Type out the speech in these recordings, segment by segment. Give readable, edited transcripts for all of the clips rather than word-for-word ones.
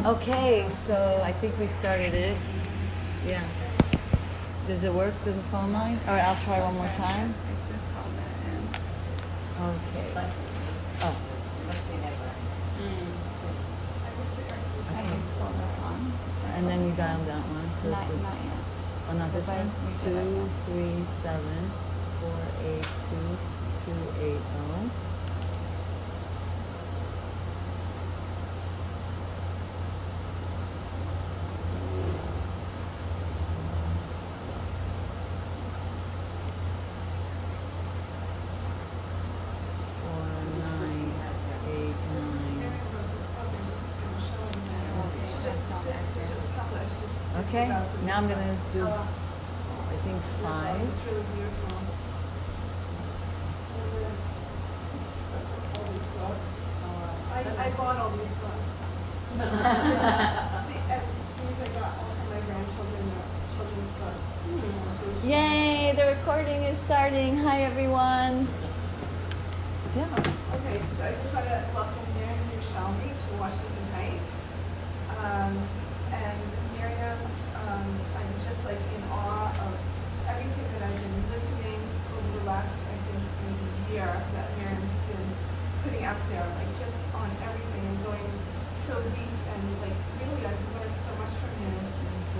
Okay, so I think we started it. Yeah. Does it work, the phone line? Or I'll try one more time. Okay. Oh. And then you dial that one. So this is, oh, not this one? 237-482-280. Okay, now I'm going to do, I think, 5. It's really beautiful. I bought all these books. These I got all from my grandchildren, children's books. Yay, the recording is starting. Hi, everyone. Yeah. Okay, so I just want to welcome Miriam Yerushalmi to Washington Heights. And Miriam, I'm just like in awe of everything that I've been listening over the last, I think, maybe year that Miriam's been putting out there, like just on everything and going so deep and like really I've learned so much from you.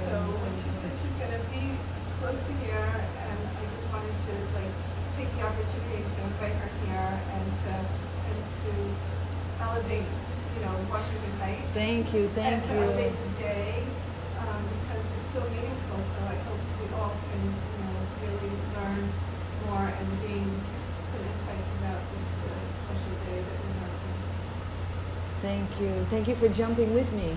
So when she said she's going to be close to here, and I just wanted to like take the opportunity to invite her here and to elevate, Washington Heights. Thank you. And to elevate the day, because it's so meaningful. So I hope we all can, really learn more and gain some insights about this special day that we're having. Thank you. Thank you for jumping with me.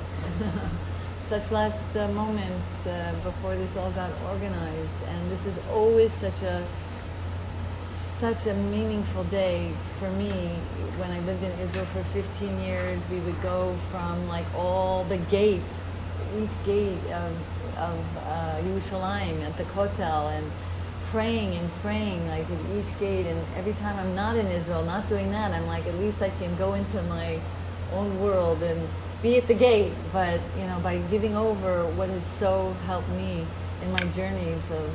Such last moments before this all got organized. And this is always such a meaningful day for me. When I lived in Israel for 15 years, we would go from like all the gates, each gate of Yerushalayim at the Kotel, and praying like at each gate. And every time I'm not in Israel, not doing that, I'm like, at least I can go into my own world and be at the gate. But by giving over what has so helped me in my journeys of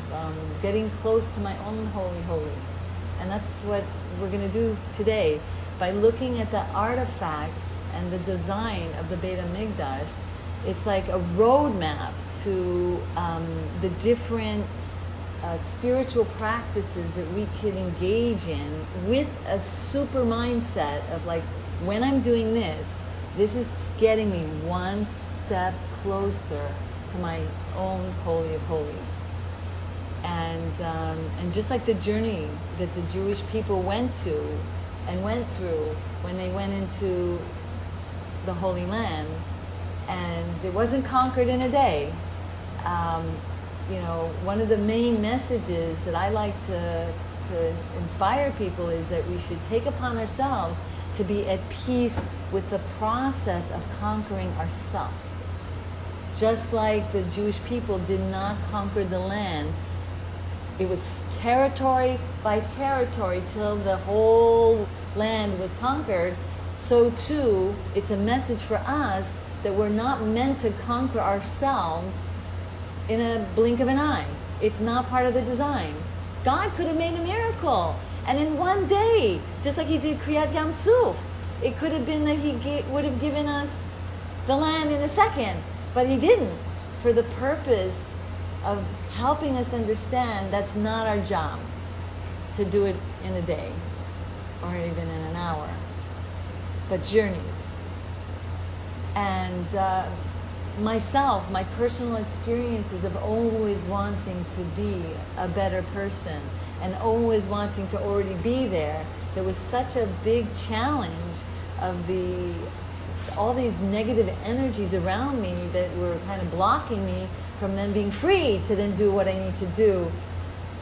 getting close to my own holy holies. And that's what we're going to do today. By looking at the artifacts and the design of the Beit HaMikdosh, it's like a roadmap to the different spiritual practices that we can engage in with a super mindset of like, when I'm doing this is getting me one step closer to my own Holy of Holies. And just like the journey that the Jewish people went through when they went into the Holy Land, and it wasn't conquered in a day. One of the main messages that I like to inspire people is that we should take upon ourselves to be at peace with the process of conquering ourselves. Just like the Jewish people did not conquer the land, it was territory by territory till the whole land was conquered. So too, it's a message for us that we're not meant to conquer ourselves in a blink of an eye. It's not part of the design. God could have made a miracle, and in one day, just like He did Kriyat Yam Suf, it could have been that He would have given us the land in a second, but He didn't, for the purpose of helping us understand that's not our job to do it in a day or even in an hour, but journeys. And myself, my personal experiences of always wanting to be a better person and always wanting to already be there, there was such a big challenge of all these negative energies around me that were kind of blocking me from then being free to then do what I need to do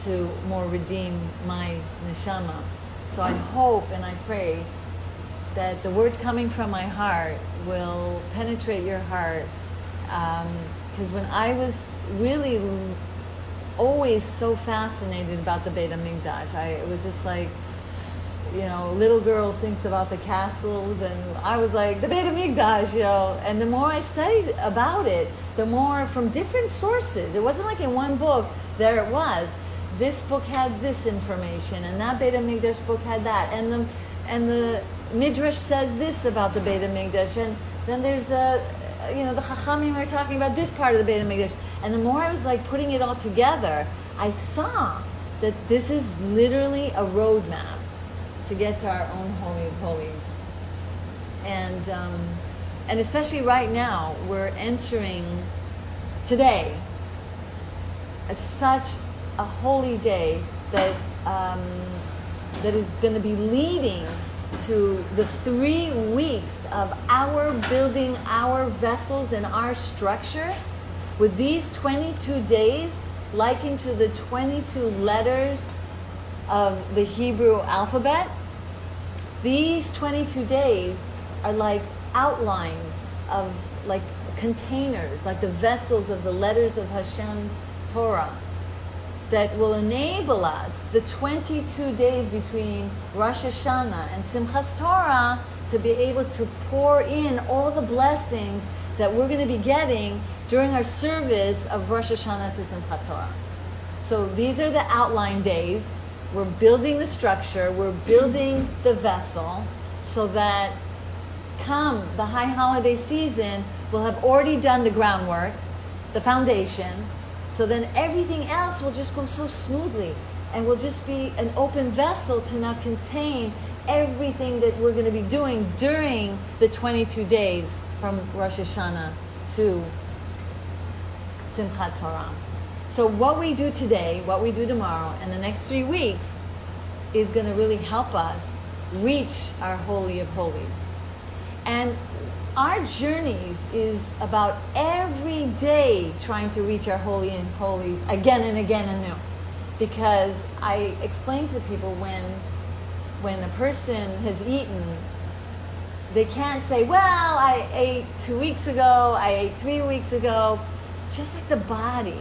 to more redeem my neshama. So I hope and I pray that the words coming from my heart will penetrate your heart. Because when I was really always so fascinated about the Beit HaMikdash, it was just like, little girl thinks about the castles, and I was like, the Beit HaMikdosh, and the more I studied about it, the more from different sources. It wasn't like in one book, there it was. This book had this information, and that Beit HaMikdash book had that, and the Midrash says this about the Beit HaMikdash, and then there's the Chachamim are talking about this part of the Beit HaMikdash, and the more I was like putting it all together, I saw that this is literally a roadmap to get to our own Holy of Holies. And especially right now, we're entering today such a holy day that that is going to be leading to the 3 weeks of our building our vessels and our structure with these 22 days likened to the 22 letters of the Hebrew alphabet. These 22 days are like outlines of like containers, like the vessels of the letters of Hashem's Torah that will enable us the 22 days between Rosh Hashanah and Simchas Torah to be able to pour in all the blessings that we're going to be getting during our service of Rosh Hashanah to Simchat Torah. So these are the outline days. We're building the structure, we're building the vessel so that come the high holiday season, we'll have already done the groundwork, the foundation, so then everything else will just go so smoothly and will just be an open vessel to now contain everything that we're going to be doing during the 22 days from Rosh Hashanah to Simchat Torah. So what we do today, what we do tomorrow, and the next 3 weeks is going to really help us reach our Holy of Holies. And our journeys is about every day trying to reach our Holy and Holies again and again anew. Because I explain to people when a person has eaten, they can't say, well, I ate 2 weeks ago, I ate 3 weeks ago. Just like the body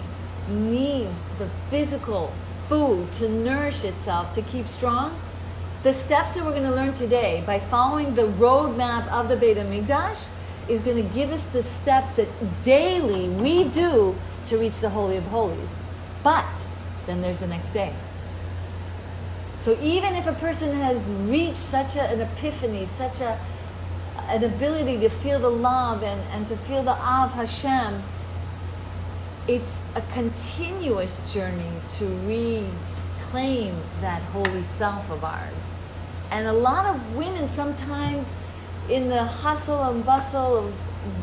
needs the physical food to nourish itself, to keep strong, the steps that we're going to learn today by following the roadmap of the Beit HaMikdash is going to give us the steps that daily we do to reach the Holy of Holies. But then there's the next day. So even if a person has reached such an epiphany, such an ability to feel the love and to feel the awe of Hashem, it's a continuous journey to reclaim that holy self of ours. And a lot of women sometimes in the hustle and bustle of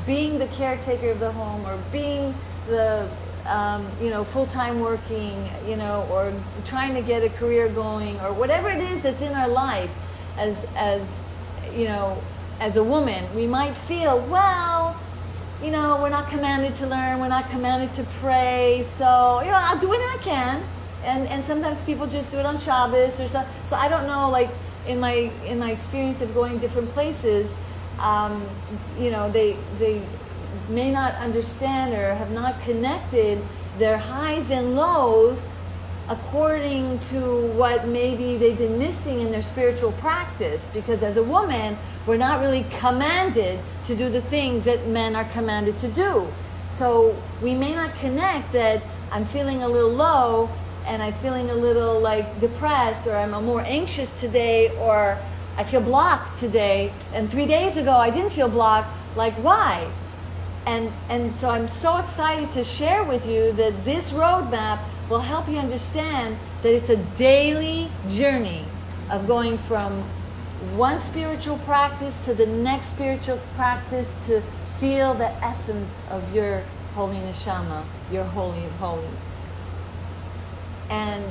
being the caretaker of the home or being the full-time working, or trying to get a career going or whatever it is that's in our life as a woman, we might feel, well, we're not commanded to learn, we're not commanded to pray, so, I'll do what I can. And sometimes people just do it on Shabbos or so. So I don't know, like, in my experience of going different places, they may not understand or have not connected their highs and lows according to what maybe they've been missing in their spiritual practice. Because as a woman, we're not really commanded to do the things that men are commanded to do. So we may not connect that I'm feeling a little low and I'm feeling a little like depressed, or I'm more anxious today, or I feel blocked today, and 3 days ago I didn't feel blocked. Like, why? And so I'm so excited to share with you that this roadmap will help you understand that it's a daily journey of going from one spiritual practice to the next spiritual practice to feel the essence of your holy neshama, your Holy of Holies. And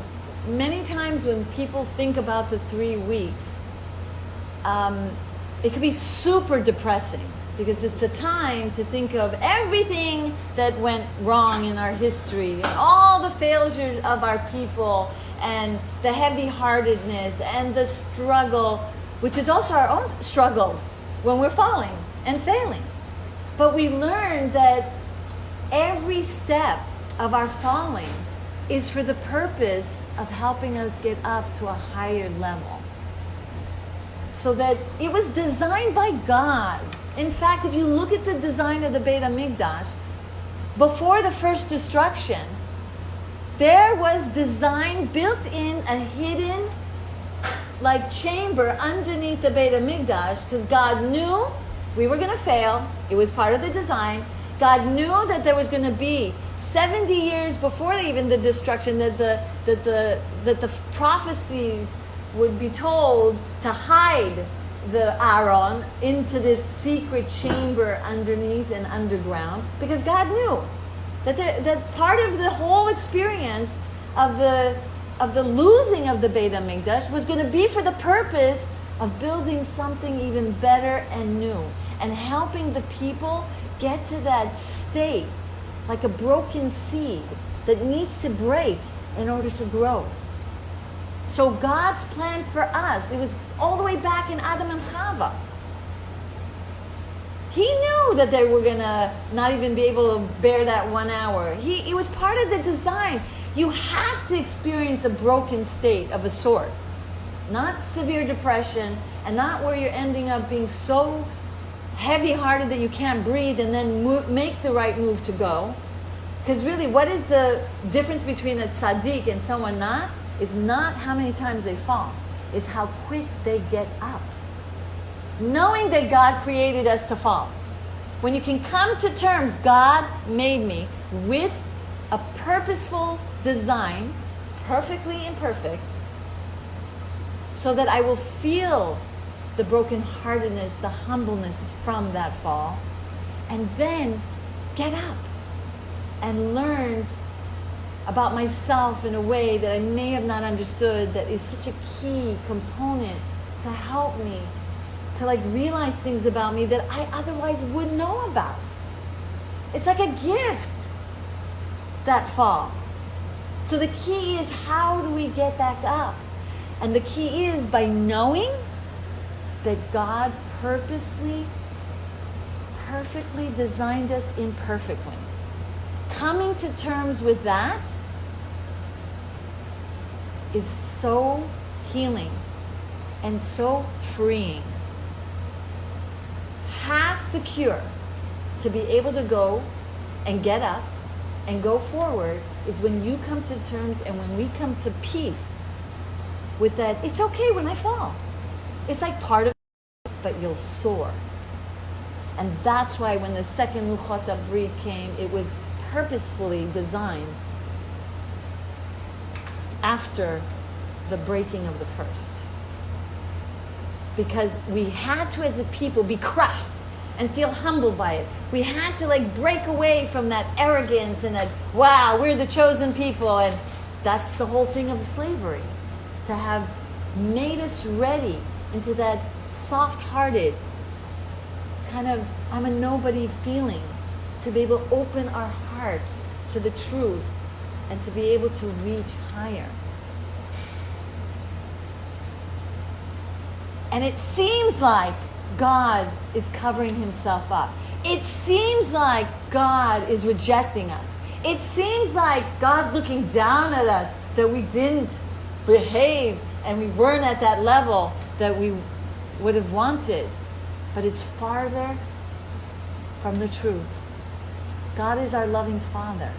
many times when people think about the 3 weeks, it can be super depressing because it's a time to think of everything that went wrong in our history and all the failures of our people and the heavy-heartedness and the struggle, which is also our own struggles when we're falling and failing. But we learn that every step of our falling is for the purpose of helping us get up to a higher level. So that it was designed by God. In fact, if you look at the design of the Beit HaMikdash, before the first destruction, there was designed, built in, a hidden like chamber underneath the Beit HaMikdash, because God knew we were going to fail. It was part of the design. God knew that there was going to be 70 years before even the destruction that the prophecies would be told to hide the Aaron into this secret chamber underneath and underground, because God knew that part of the whole experience of the losing of the Beit HaMikdash was going to be for the purpose of building something even better and new, and helping the people get to that state, like a broken seed that needs to break in order to grow. So God's plan for us, it was all the way back in Adam and Chava. He knew that they were going to not even be able to bear that 1 hour. It was part of the design. You have to experience a broken state of a sort. Not severe depression, and not where you're ending up being so heavy-hearted that you can't breathe and then make the right move to go. Because really, what is the difference between a tzaddik and someone not? Is not how many times they fall. It's how quick they get up. Knowing that God created us to fall. When you can come to terms, God made me with a purposeful design, perfectly imperfect, so that I will feel the brokenheartedness, the humbleness from that fall, and then get up and learn about myself in a way that I may have not understood, that is such a key component to help me to realize things about me that I otherwise wouldn't know about. It's like a gift, that fall. So the key is, how do we get back up? And the key is by knowing that God purposely, perfectly designed us imperfectly. Coming to terms with that is so healing and so freeing. Half the cure to be able to go and get up and go forward is when you come to terms and when we come to peace with that. It's okay when I fall. It's like part of it, but you'll soar. And that's why when the second Luchot HaBrit came, it was purposefully designed after the breaking of the first. Because we had to, as a people, be crushed and feel humbled by it. We had to break away from that arrogance and that, wow, we're the chosen people. And that's the whole thing of slavery. To have made us ready into that soft-hearted kind of I'm a nobody feeling, to be able to open our hearts to the truth and to be able to reach higher. And it seems like God is covering himself up. It seems like God is rejecting us. It seems like God's looking down at us, that we didn't behave and we weren't at that level that we would have wanted. But it's farther from the truth. God is our loving Father.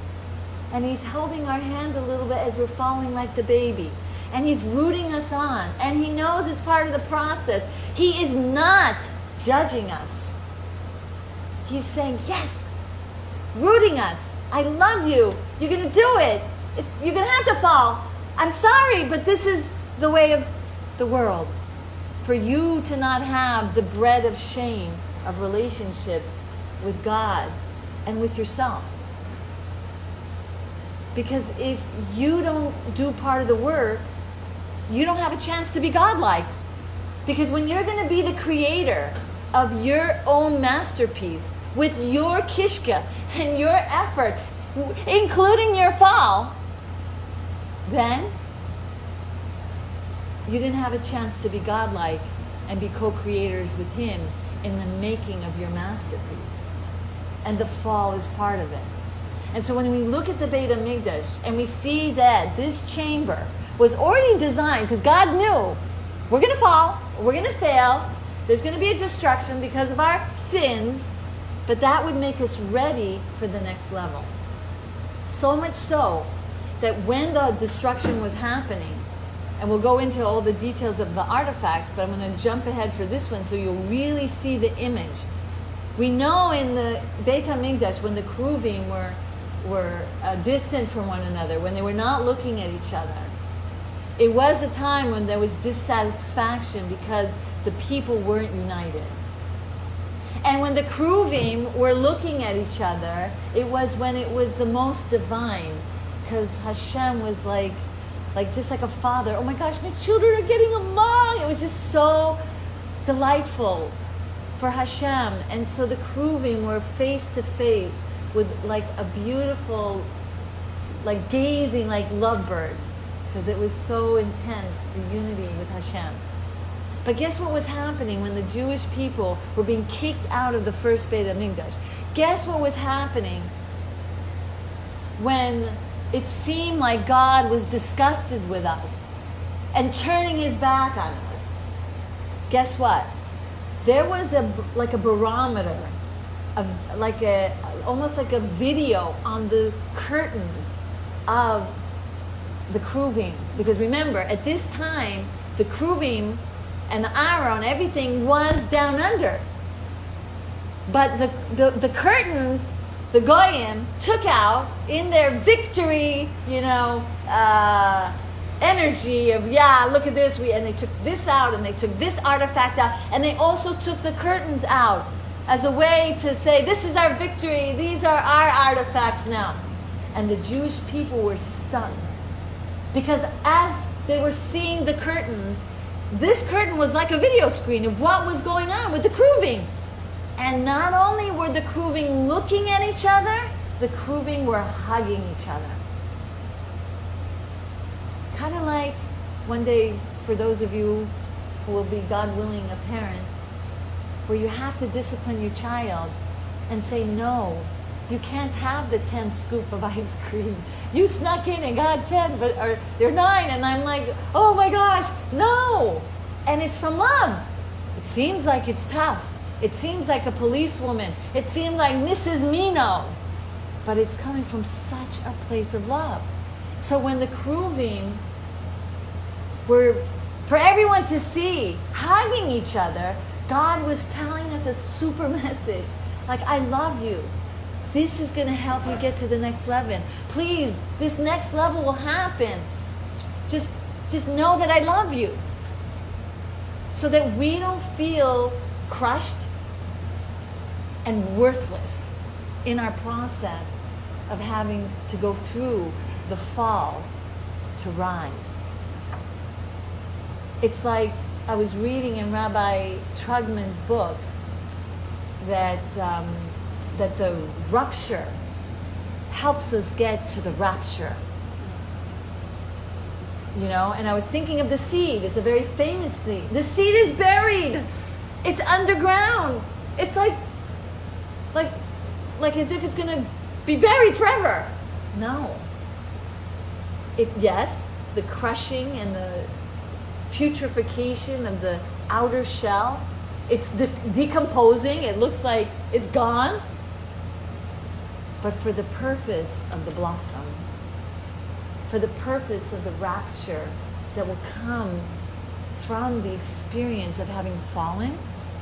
And he's holding our hand a little bit as we're falling like the baby. And he's rooting us on. And he knows it's part of the process. He is not judging us. He's saying, yes, rooting us. I love you. You're going to do it. You're going to have to fall. I'm sorry, but this is the way of the world. For you to not have the bread of shame of relationship with God and with yourself. Because if you don't do part of the work, you don't have a chance to be godlike. Because when you're going to be the creator of your own masterpiece with your kishka and your effort, including your fall, then you didn't have a chance to be godlike and be co-creators with him in the making of your masterpiece. And the fall is part of it. And so when we look at the Beit HaMikdash and we see that this chamber was already designed, because God knew we're going to fall, We're going to fail. There's going to be a destruction because of our sins, but that would make us ready for the next level. So much so that when the destruction was happening, and we'll go into all the details of the artifacts, but I'm going to jump ahead for this one so you'll really see the image. We know in the Beit HaMikdosh, when the Kruvim were distant from one another, when they were not looking at each other, it was a time when there was dissatisfaction because the people weren't united. And when the Kruvim were looking at each other, it was when it was the most divine, because Hashem was like just like a father. Oh my gosh, my children are getting along. It was just so delightful for Hashem. And so the Kruvim were face to face with like a beautiful, like gazing like lovebirds, because it was so intense, the unity with Hashem. But guess what was happening when the Jewish people were being kicked out of the first Beit HaMikdash? Guess what was happening when it seemed like God was disgusted with us and turning his back on us? Guess what? There was a barometer, almost like a video on the curtains of the Kruvim. Because remember, at this time, the Kruvim and the Aaron, everything was down under. But the curtains, the Goyim took out in their victory, energy of, look at this, and they took this out, and they took this artifact out, and they also took the curtains out as a way to say, this is our victory, these are our artifacts now. And the Jewish people were stunned. Because as they were seeing the curtains, this curtain was like a video screen of what was going on with the Kruvim. And not only were the Kruvim looking at each other, the Kruvim were hugging each other. Kind of like one day, for those of you who will be, God willing, a parent, where you have to discipline your child and say, no, you can't have the 10th scoop of ice cream. You snuck in and got 10, or they're 9, and I'm like, oh my gosh, no. And it's from love. It seems like it's tough. It seems like a policewoman. It seemed like Mrs. Mino. But it's coming from such a place of love. So when the Kruvim were, for everyone to see, hugging each other, God was telling us a super message. Like, I love you. This is going to help you get to the next level. Please, this next level will happen. Just know that I love you. So that we don't feel crushed and worthless in our process of having to go through the fall to rise. It's like I was reading in Rabbi Trugman's book that the rupture helps us get to the rapture. And I was thinking of the seed. It's a very famous thing. The seed is buried. It's underground. It's like as if it's going to be buried forever. No. Yes, the crushing and the putrefaction of the outer shell, it's decomposing. It looks like it's gone. But for the purpose of the blossom, for the purpose of the rapture that will come from the experience of having fallen,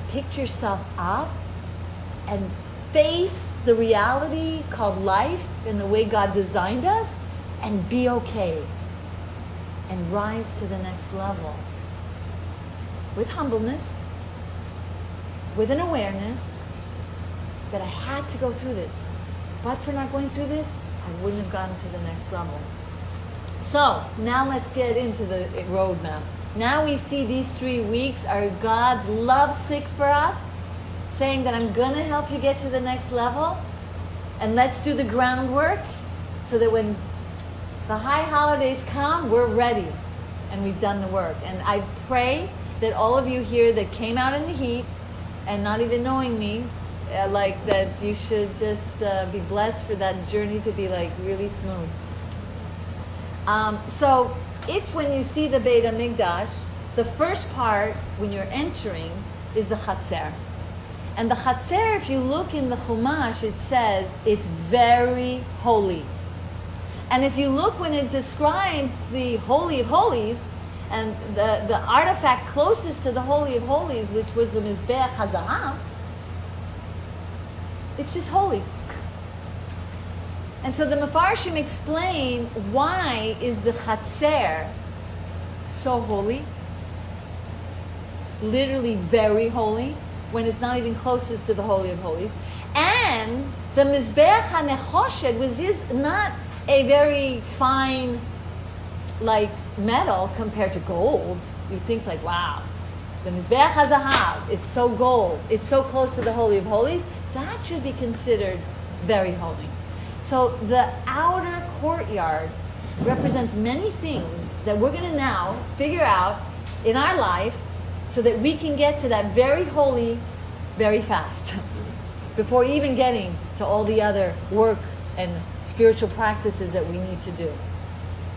pick yourself up and face the reality called life and the way God designed us, and be okay and rise to the next level with humbleness, with an awareness that I had to go through this. But for not going through this, I wouldn't have gotten to the next level. So now let's get into the roadmap. Now we see these 3 weeks are God's lovesick for us, saying that I'm going to help you get to the next level. And let's do the groundwork so that when the high holidays come, we're ready and we've done the work. And I pray that all of you here that came out in the heat and not even knowing me, that you should just be blessed for that journey to be really smooth. So if when you see the Beit HaMikdash, the first part, when you're entering, is the Chatzer. And the Chatzer, if you look in the Chumash, it says it's very holy. And if you look when it describes the Holy of Holies, and the artifact closest to the Holy of Holies, which was the Mizbeach HaZahav, it's just holy. And so the Mefarshim explain why is the Chatzer so holy, literally very holy, when it's not even closest to the Holy of Holies. And the Mizbeach HaNechoshet was just not a very fine, like, metal compared to gold. You think like, wow, the Mizbeach HaZahav, it's so gold, it's so close to the Holy of Holies, that should be considered very holy. So the outer courtyard represents many things that we're going to now figure out in our life so that we can get to that very holy very fast before even getting to all the other work and spiritual practices that we need to do.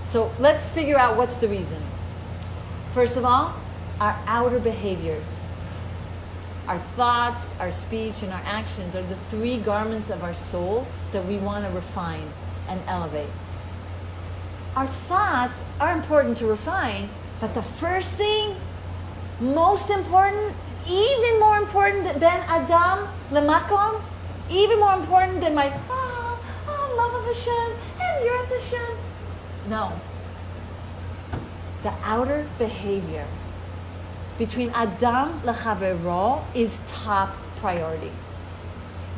So let's figure out what's the reason. First of all, our outer behaviors. Our thoughts, our speech, and our actions are the three garments of our soul that we want to refine and elevate. Our thoughts are important to refine, but the first thing, most important, even more important than Ben Adam Lemakom, even more important than my love of Hashem and Yirat Hashem. No. The outer behavior between Adam lechavero is top priority.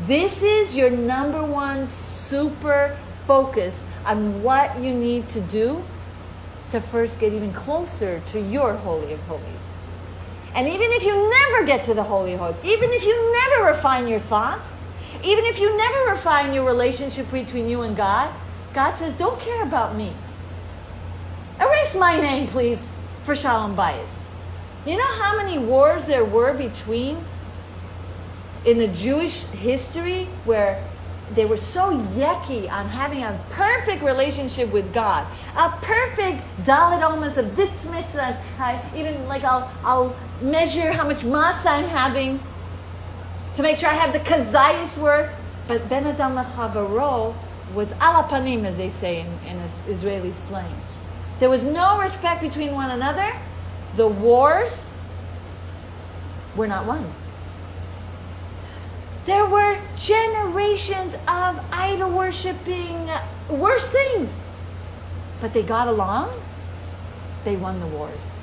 This is your number one super focus on what you need to do to first get even closer to your Holy of Holies. And even if you never get to the Holy of Holies, even if you never refine your thoughts, even if you never refine your relationship between you and God, God says, don't care about me. Erase my name, please, for Shalom Bais. You know how many wars there were between in the Jewish history where they were so yucky on having a perfect relationship with God, a perfect dalit omas of this mitzvah, even like I'll measure how much matzah I'm having to make sure I have the kazayis work. But Ben Adam Lechavaro was ala panim, as they say in Israeli slang. There was no respect between one another. The wars were not won. There were generations of idol worshiping, worse things. But they got along. They won the wars.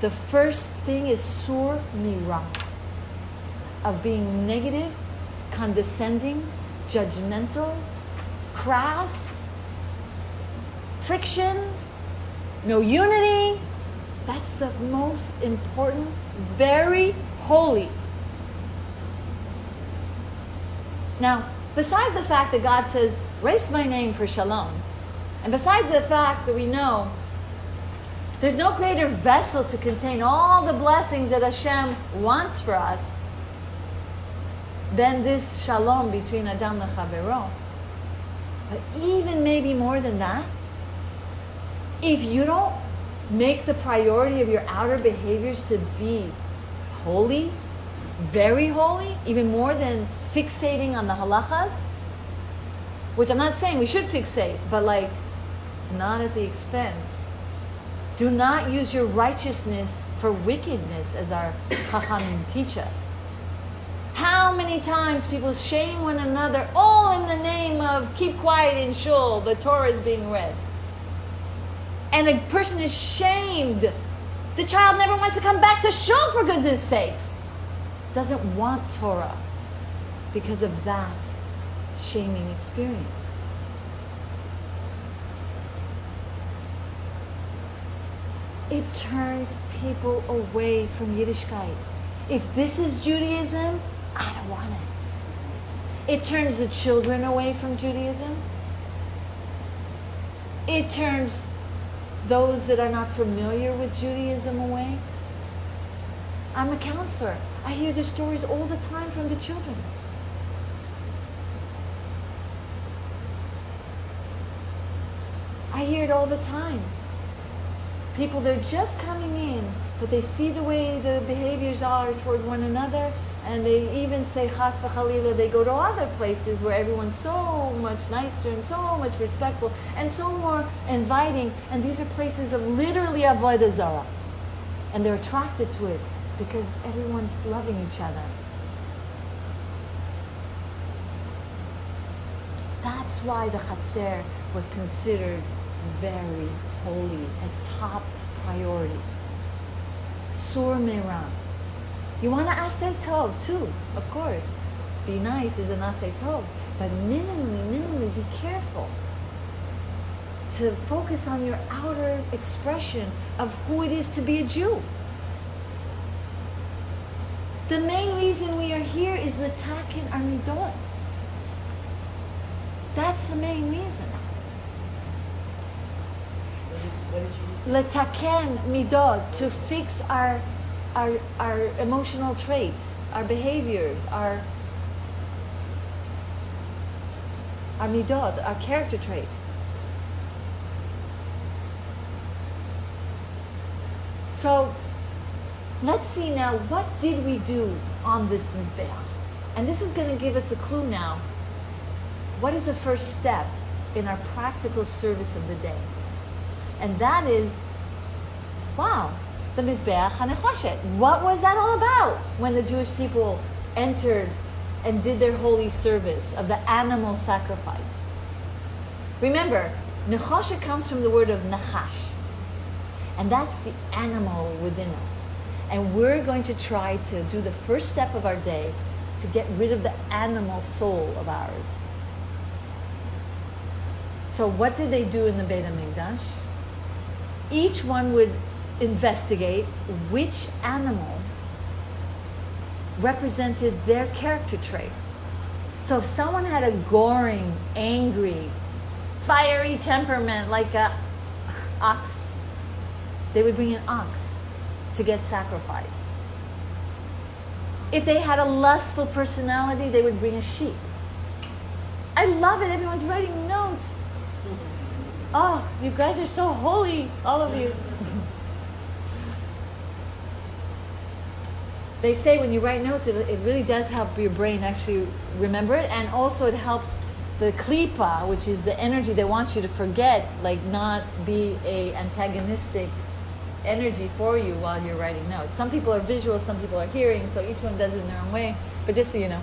The first thing is sur mira, of being negative, condescending, judgmental, crass, friction, no unity. That's the most important, very holy. Now, besides the fact that God says, erase my name for shalom, and besides the fact that we know there's no greater vessel to contain all the blessings that Hashem wants for us than this shalom between Adam and Chavero. But even maybe more than that, if you don't make the priority of your outer behaviors to be holy, very holy, even more than fixating on the halachas, which I'm not saying we should fixate, but like not at the expense. Do not use your righteousness for wickedness, as our chachamim teach us. How many times people shame one another, all in the name of keep quiet in shul, the Torah is being read. And the person is shamed. The child never wants to come back to shul, for goodness sakes. Doesn't want Torah because of that shaming experience. It turns people away from Yiddishkeit. If this is Judaism, I don't want it. It turns the children away from Judaism. It turns those that are not familiar with Judaism away. I'm a counselor. I hear the stories all the time from the children. I hear it all the time. People, they're just coming in, but they see the way the behaviors are toward one another, and they even say, chas v'chalila, they go to other places where everyone's so much nicer and so much respectful and so more inviting, and these are places of literally avodah zarah. And they're attracted to it because everyone's loving each other. That's why the Chatzer was considered very holy, as top priority. Sur Meram. You want to asay tov too, of course. Be nice is an asay tov, but minimally be careful to focus on your outer expression of who it is to be a Jew. The main reason we are here is letaken our midot. That's the main reason. What did you say? Letaken midot, to fix our emotional traits, our behaviors, our midot, our character traits. So let's see now, what did we do on this Mizbeach? And this is going to give us a clue now. What is the first step in our practical service of the day? And that is, wow, the Mizbeach HaNechoshet. What was that all about when the Jewish people entered and did their holy service of the animal sacrifice? Remember, Nechoshet comes from the word of Nachash. And that's the animal within us. And we're going to try to do the first step of our day to get rid of the animal soul of ours. So what did they do in the Beit HaMikdash? Each one would investigate which animal represented their character trait. So if someone had a goring, angry, fiery temperament like a ox, they would bring an ox to get sacrificed. If they had a lustful personality, they would bring a sheep. I love it. Everyone's writing notes. Oh, you guys are so holy, all of you. They say when you write notes, it really does help your brain actually remember it, and also it helps the klipa, which is the energy that wants you to forget, like not be a antagonistic energy for you while you're writing notes. Some people are visual, some people are hearing, so each one does it in their own way, but just so you know.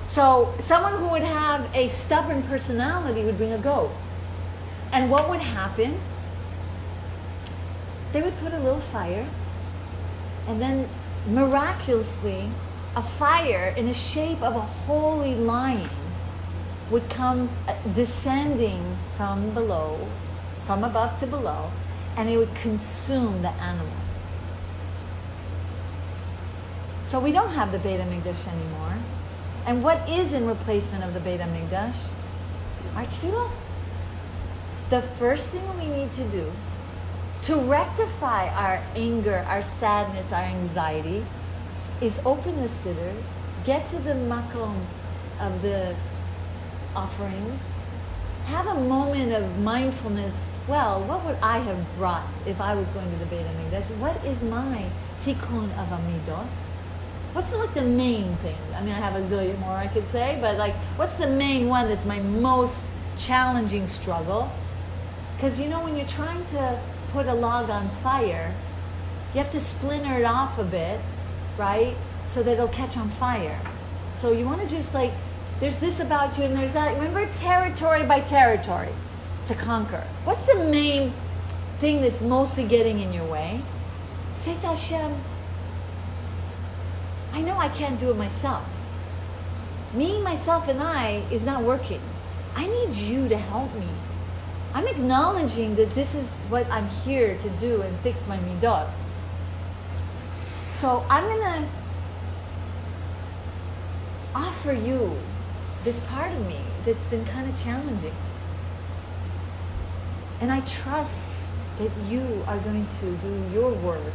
So someone who would have a stubborn personality would bring a goat. And what would happen? They would put a little fire, and then miraculously, a fire in the shape of a holy lion would come descending from below, from above to below, and it would consume the animal. So we don't have the Beit HaMikdash anymore. And what is in replacement of the Beit HaMikdash? Our tefillah. The first thing we need to do to rectify our anger, our sadness, our anxiety is open the siddur, get to the makom of the offerings, have a moment of mindfulness. Well, what would I have brought if I was going to the Beit HaMikdash? What is my tikkun of amidos? What's the main thing? I mean, I have a zillion more I could say, but what's the main one that's my most challenging struggle? Because when you're trying to put a log on fire, you have to splinter it off a bit, right? So that it'll catch on fire. So you want to just there's this about you and there's that. Remember, territory by territory to conquer. What's the main thing that's mostly getting in your way? Say to Hashem, I know I can't do it myself. Me, myself, and I is not working. I need you to help me. I'm acknowledging that this is what I'm here to do and fix my midot. So I'm going to offer you this part of me that's been kind of challenging. And I trust that you are going to do your work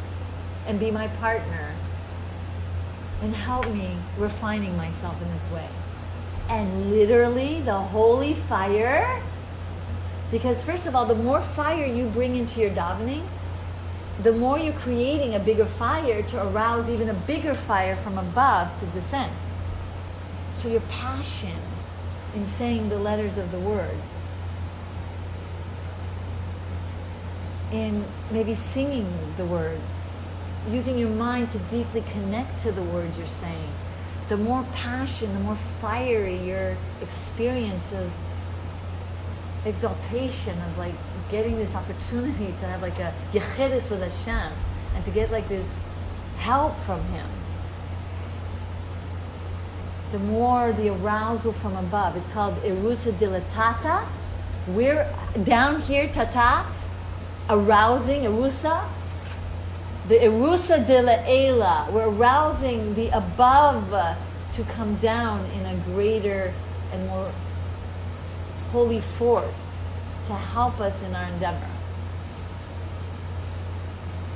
and be my partner and help me refining myself in this way. And literally, the holy fire Because first of all, the more fire you bring into your davening, the more you're creating a bigger fire to arouse even a bigger fire from above to descend. So your passion in saying the letters of the words, in maybe singing the words, using your mind to deeply connect to the words you're saying, the more passion, the more fiery your experience of exaltation, of like getting this opportunity to have like a yechidus with Hashem and to get like this help from Him. The more the arousal from above. It's called erusa dilatata. We're down here, tata, arousing, erusa. The erusa de la ela. We're arousing the above to come down in a greater and more holy force to help us in our endeavor.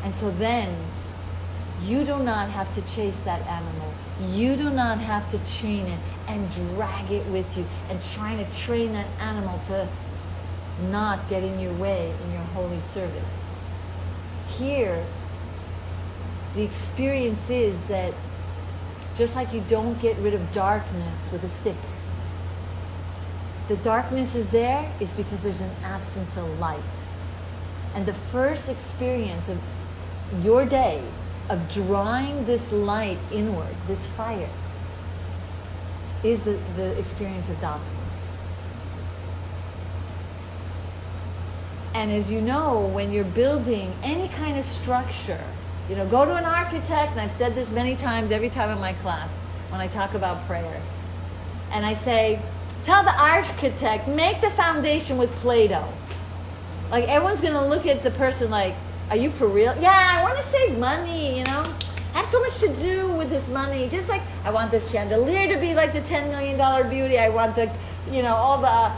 And so then, you do not have to chase that animal. You do not have to chain it and drag it with you and trying to train that animal to not get in your way in your holy service. Here, the experience is that just like you don't get rid of darkness with a stick, the darkness is there is because there's an absence of light. And the first experience of your day of drawing this light inward, this fire, is the experience of davening. And as you know, when you're building any kind of structure, go to an architect, and I've said this many times, every time in my class, when I talk about prayer. And I say, tell the architect, make the foundation with Play-Doh. Like, everyone's going to look at the person like, are you for real? Yeah, I want to save money, I have so much to do with this money. Just like, I want this chandelier to be like the $10 million beauty. I want the, all the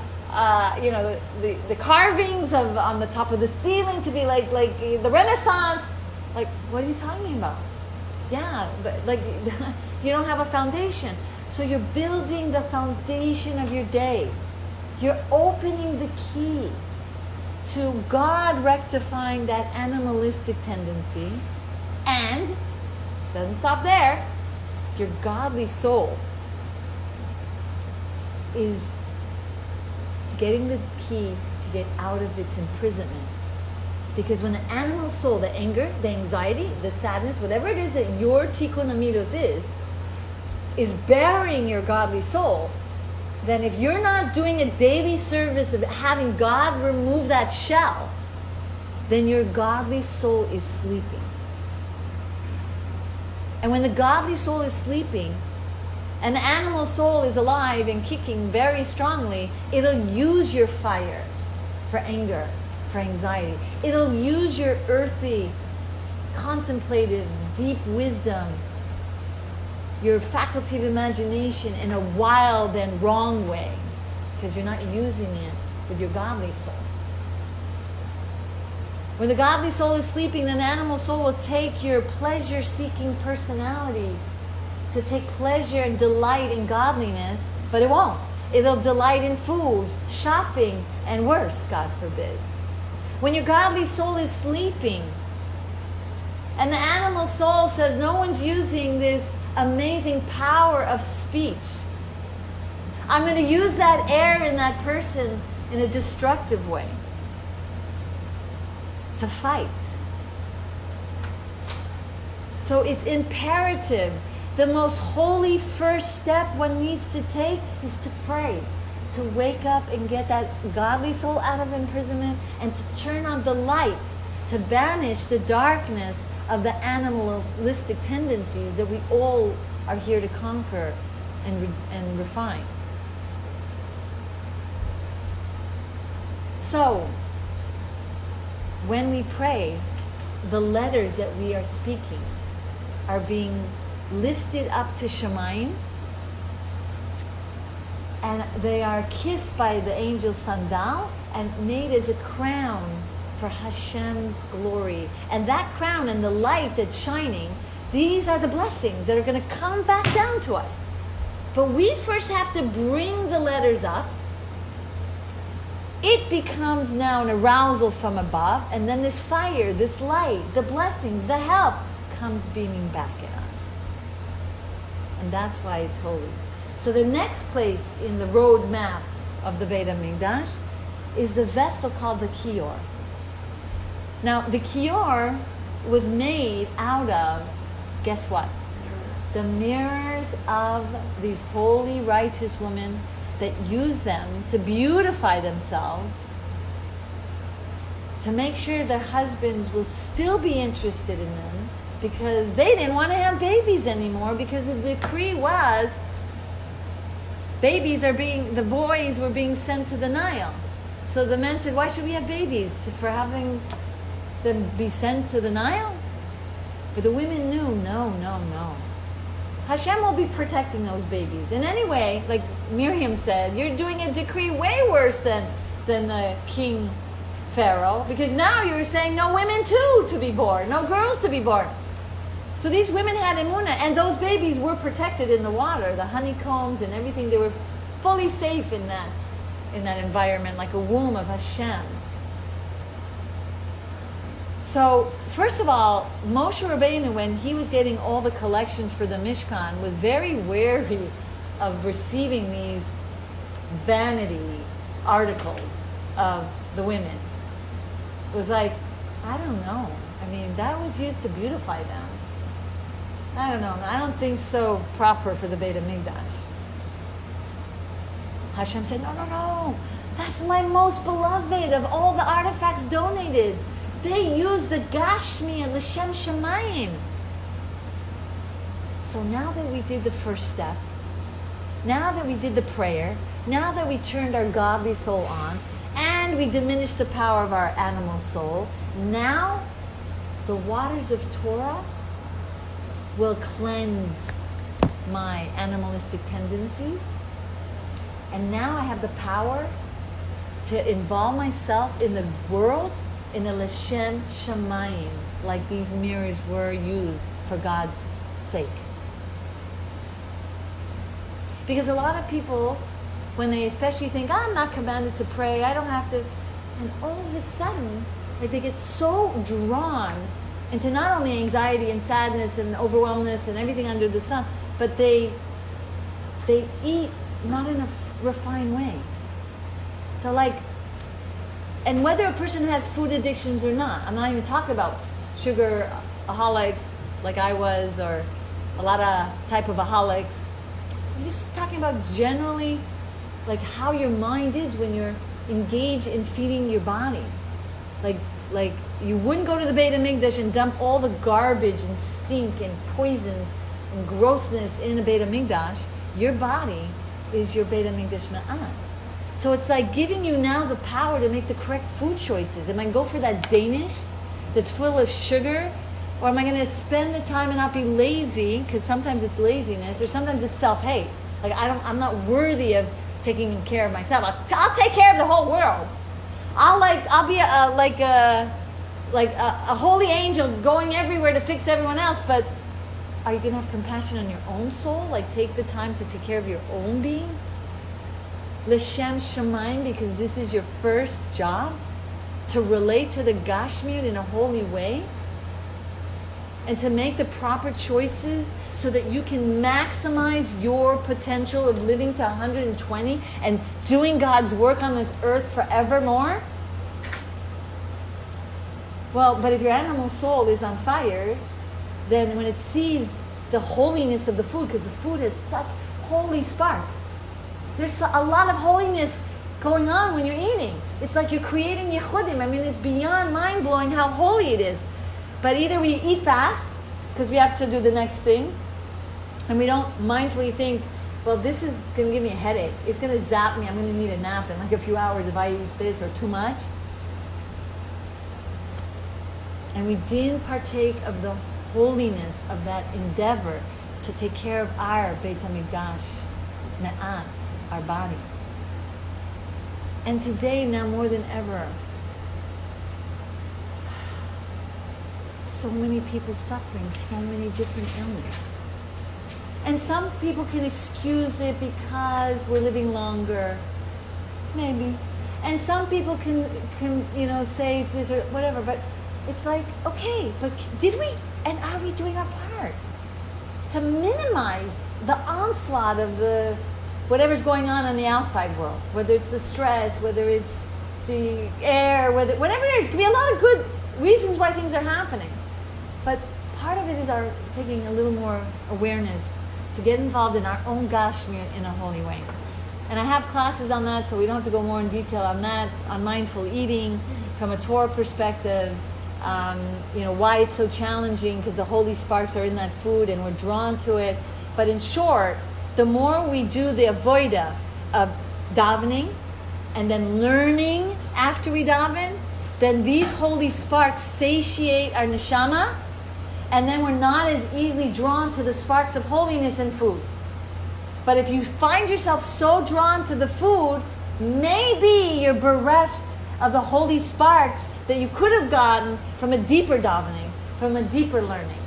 carvings on the top of the ceiling to be like the Renaissance. Like, what are you talking about? Yeah, but like, you don't have a foundation. So you're building the foundation of your day. You're opening the key to God rectifying that animalistic tendency. And, doesn't stop there, your godly soul is getting the key to get out of its imprisonment. Because when the animal soul, the anger, the anxiety, the sadness, whatever it is that your tikkun amidos is burying your godly soul, then if you're not doing a daily service of having God remove that shell, then your godly soul is sleeping. And when the godly soul is sleeping, and the animal soul is alive and kicking very strongly, it'll use your fire for anger, for anxiety. It'll use your earthy, contemplative, deep wisdom, your faculty of imagination in a wild and wrong way, because you're not using it with your godly soul. When the godly soul is sleeping, then the animal soul will take your pleasure-seeking personality to take pleasure and delight in godliness, but it won't. It'll delight in food, shopping, and worse, God forbid. When your godly soul is sleeping, and the animal soul says, no one's using this amazing power of speech. I'm going to use that air in that person in a destructive way. To fight. So it's imperative. The most holy first step one needs to take is to pray. To wake up and get that godly soul out of imprisonment and to turn on the light. To banish the darkness of the animalistic tendencies that we all are here to conquer and refine. So, when we pray, the letters that we are speaking are being lifted up to Shemayim, and they are kissed by the angel Sandal and made as a crown for Hashem's glory. And that crown and the light that's shining, these are the blessings that are going to come back down to us. But we first have to bring the letters up it becomes now an arousal from above, and then this fire, this light, the blessings, the help comes beaming back at us. And that's why it's holy. So the next place in the road map of the Beit HaMikdash is the vessel called the kior. Now, the kior was made out of, guess what? The mirrors of these holy, righteous women that use them to beautify themselves, to make sure their husbands will still be interested in them, because they didn't want to have babies anymore, because the decree was the boys were being sent to the Nile. So the men said, why should we have babies? For having them be sent to the Nile? But the women knew, no. Hashem will be protecting those babies. And anyway, like Miriam said, you're doing a decree way worse than the king Pharaoh, because now you're saying no women too to be born, no girls to be born. So these women had emunah, and those babies were protected in the water, the honeycombs and everything. They were fully safe in that environment, like a womb of Hashem. So, first of all, Moshe Rabbeinu, when he was getting all the collections for the Mishkan, was very wary of receiving these vanity articles of the women. It was like, I don't know. I mean, that was used to beautify them. I don't know. I don't think so proper for the Beit HaMikdash. Hashem said, no. That's my most beloved of all the artifacts donated. They use the Gashmi and L'Shem Shamayim. So now that we did the first step, now that we did the prayer, now that we turned our godly soul on, and we diminished the power of our animal soul, now the waters of Torah will cleanse my animalistic tendencies. And now I have the power to involve myself in the world in the L'Shem Shamayim, like these mirrors were used for God's sake. Because a lot of people, when they especially think, I'm not commanded to pray, I don't have to, and all of a sudden, like they get so drawn into not only anxiety and sadness and overwhelmness and everything under the sun, but they eat not in a refined way. They're like, and whether a person has food addictions or not, I'm not even talking about sugar aholics like I was, or a lot of type of aholics. I'm just talking about generally like how your mind is when you're engaged in feeding your body. Like you wouldn't go to the Beit HaMikdash and dump all the garbage and stink and poisons and grossness in the Beit HaMikdash. Your body is your Beit HaMikdash ma'an. So it's like giving you now the power to make the correct food choices. Am I going to go for that Danish that's full of sugar? Or am I going to spend the time and not be lazy, because sometimes it's laziness, or sometimes it's self-hate. Like I'm not worthy of taking care of myself. I'll take care of the whole world. I'll be a holy angel going everywhere to fix everyone else. But are you going to have compassion on your own soul? Like take the time to take care of your own being? L'Shem Shamayim, because this is your first job, to relate to the Gashmiut in a holy way, and to make the proper choices so that you can maximize your potential of living to 120 and doing God's work on this earth forevermore. Well, but if your animal soul is on fire, then when it sees the holiness of the food, because the food has such holy sparks, there's a lot of holiness going on when you're eating. It's like you're creating yichudim. I mean, it's beyond mind-blowing how holy it is. But either we eat fast, because we have to do the next thing, and we don't mindfully think, well, this is going to give me a headache. It's going to zap me. I'm going to need a nap in like a few hours if I eat this or too much. And we didn't partake of the holiness of that endeavor to take care of our Beit HaMikdash, Me'at, our body. And today, now more than ever, so many people suffering, so many different illnesses. And some people can excuse it because we're living longer, maybe. And some people can say it's this or whatever, but it's like, okay, but did we, and are we doing our part to minimize the onslaught of the whatever's going on in the outside world, whether it's the stress, whether it's the air, whatever it is. It could be a lot of good reasons why things are happening. But part of it is our taking a little more awareness to get involved in our own Gashmir in a holy way. And I have classes on that, so we don't have to go more in detail on that, on mindful eating from a Torah perspective. Why it's so challenging, because the holy sparks are in that food and we're drawn to it. But in short, the more we do the avodah of davening and then learning after we daven, then these holy sparks satiate our neshama, and then we're not as easily drawn to the sparks of holiness in food. But if you find yourself so drawn to the food, maybe you're bereft of the holy sparks that you could have gotten from a deeper davening, from a deeper learning.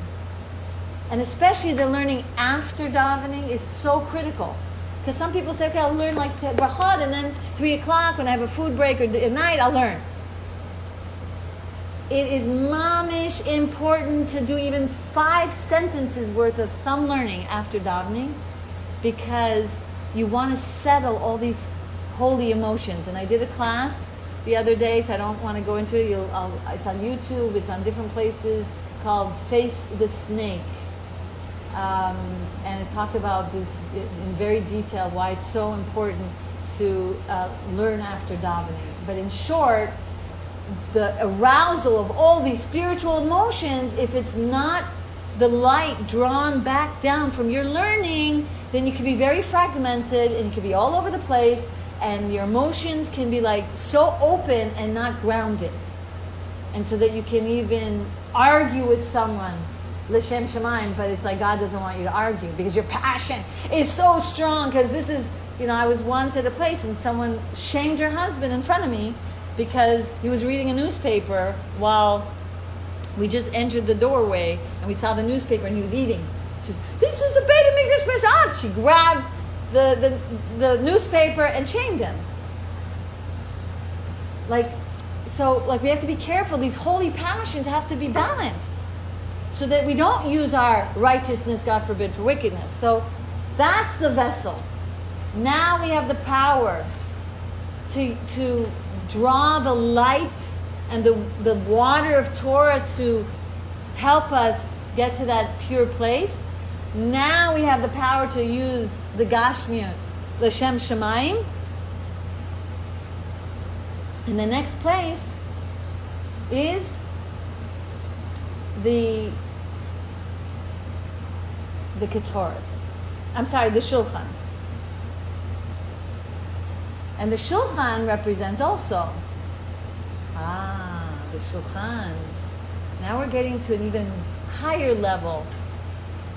And especially the learning after davening is so critical. Because some people say, okay, I'll learn like brachot, and then 3 o'clock when I have a food break or at night, I'll learn. It is mamish important to do even 5 sentences worth of some learning after davening, because you want to settle all these holy emotions. And I did a class the other day, so I don't want to go into it. It's on YouTube, it's on different places, called Face the Snake. And it talked about this in very detail, why it's so important to learn after davening. But in short, the arousal of all these spiritual emotions, if it's not the light drawn back down from your learning, then you can be very fragmented and you can be all over the place, and your emotions can be like so open and not grounded. And so that you can even argue with someone, l'shem shamayim, but it's like God doesn't want you to argue because your passion is so strong. Because this is, I was once at a place and someone shamed her husband in front of me because he was reading a newspaper while we just entered the doorway and we saw the newspaper and he was eating. She says, "This is the Beit HaMikdosh Mishad." She grabbed the newspaper and shamed him. So we have to be careful. These holy passions have to be balanced so that we don't use our righteousness, God forbid, for wickedness. So that's the vessel. Now we have the power to draw the light and the water of Torah to help us get to that pure place. Now we have the power to use the Gashmiyut, l'shem shamayim. And the next place is the Ketores. I'm sorry, the Shulchan. And the Shulchan represents also. The Shulchan. Now we're getting to an even higher level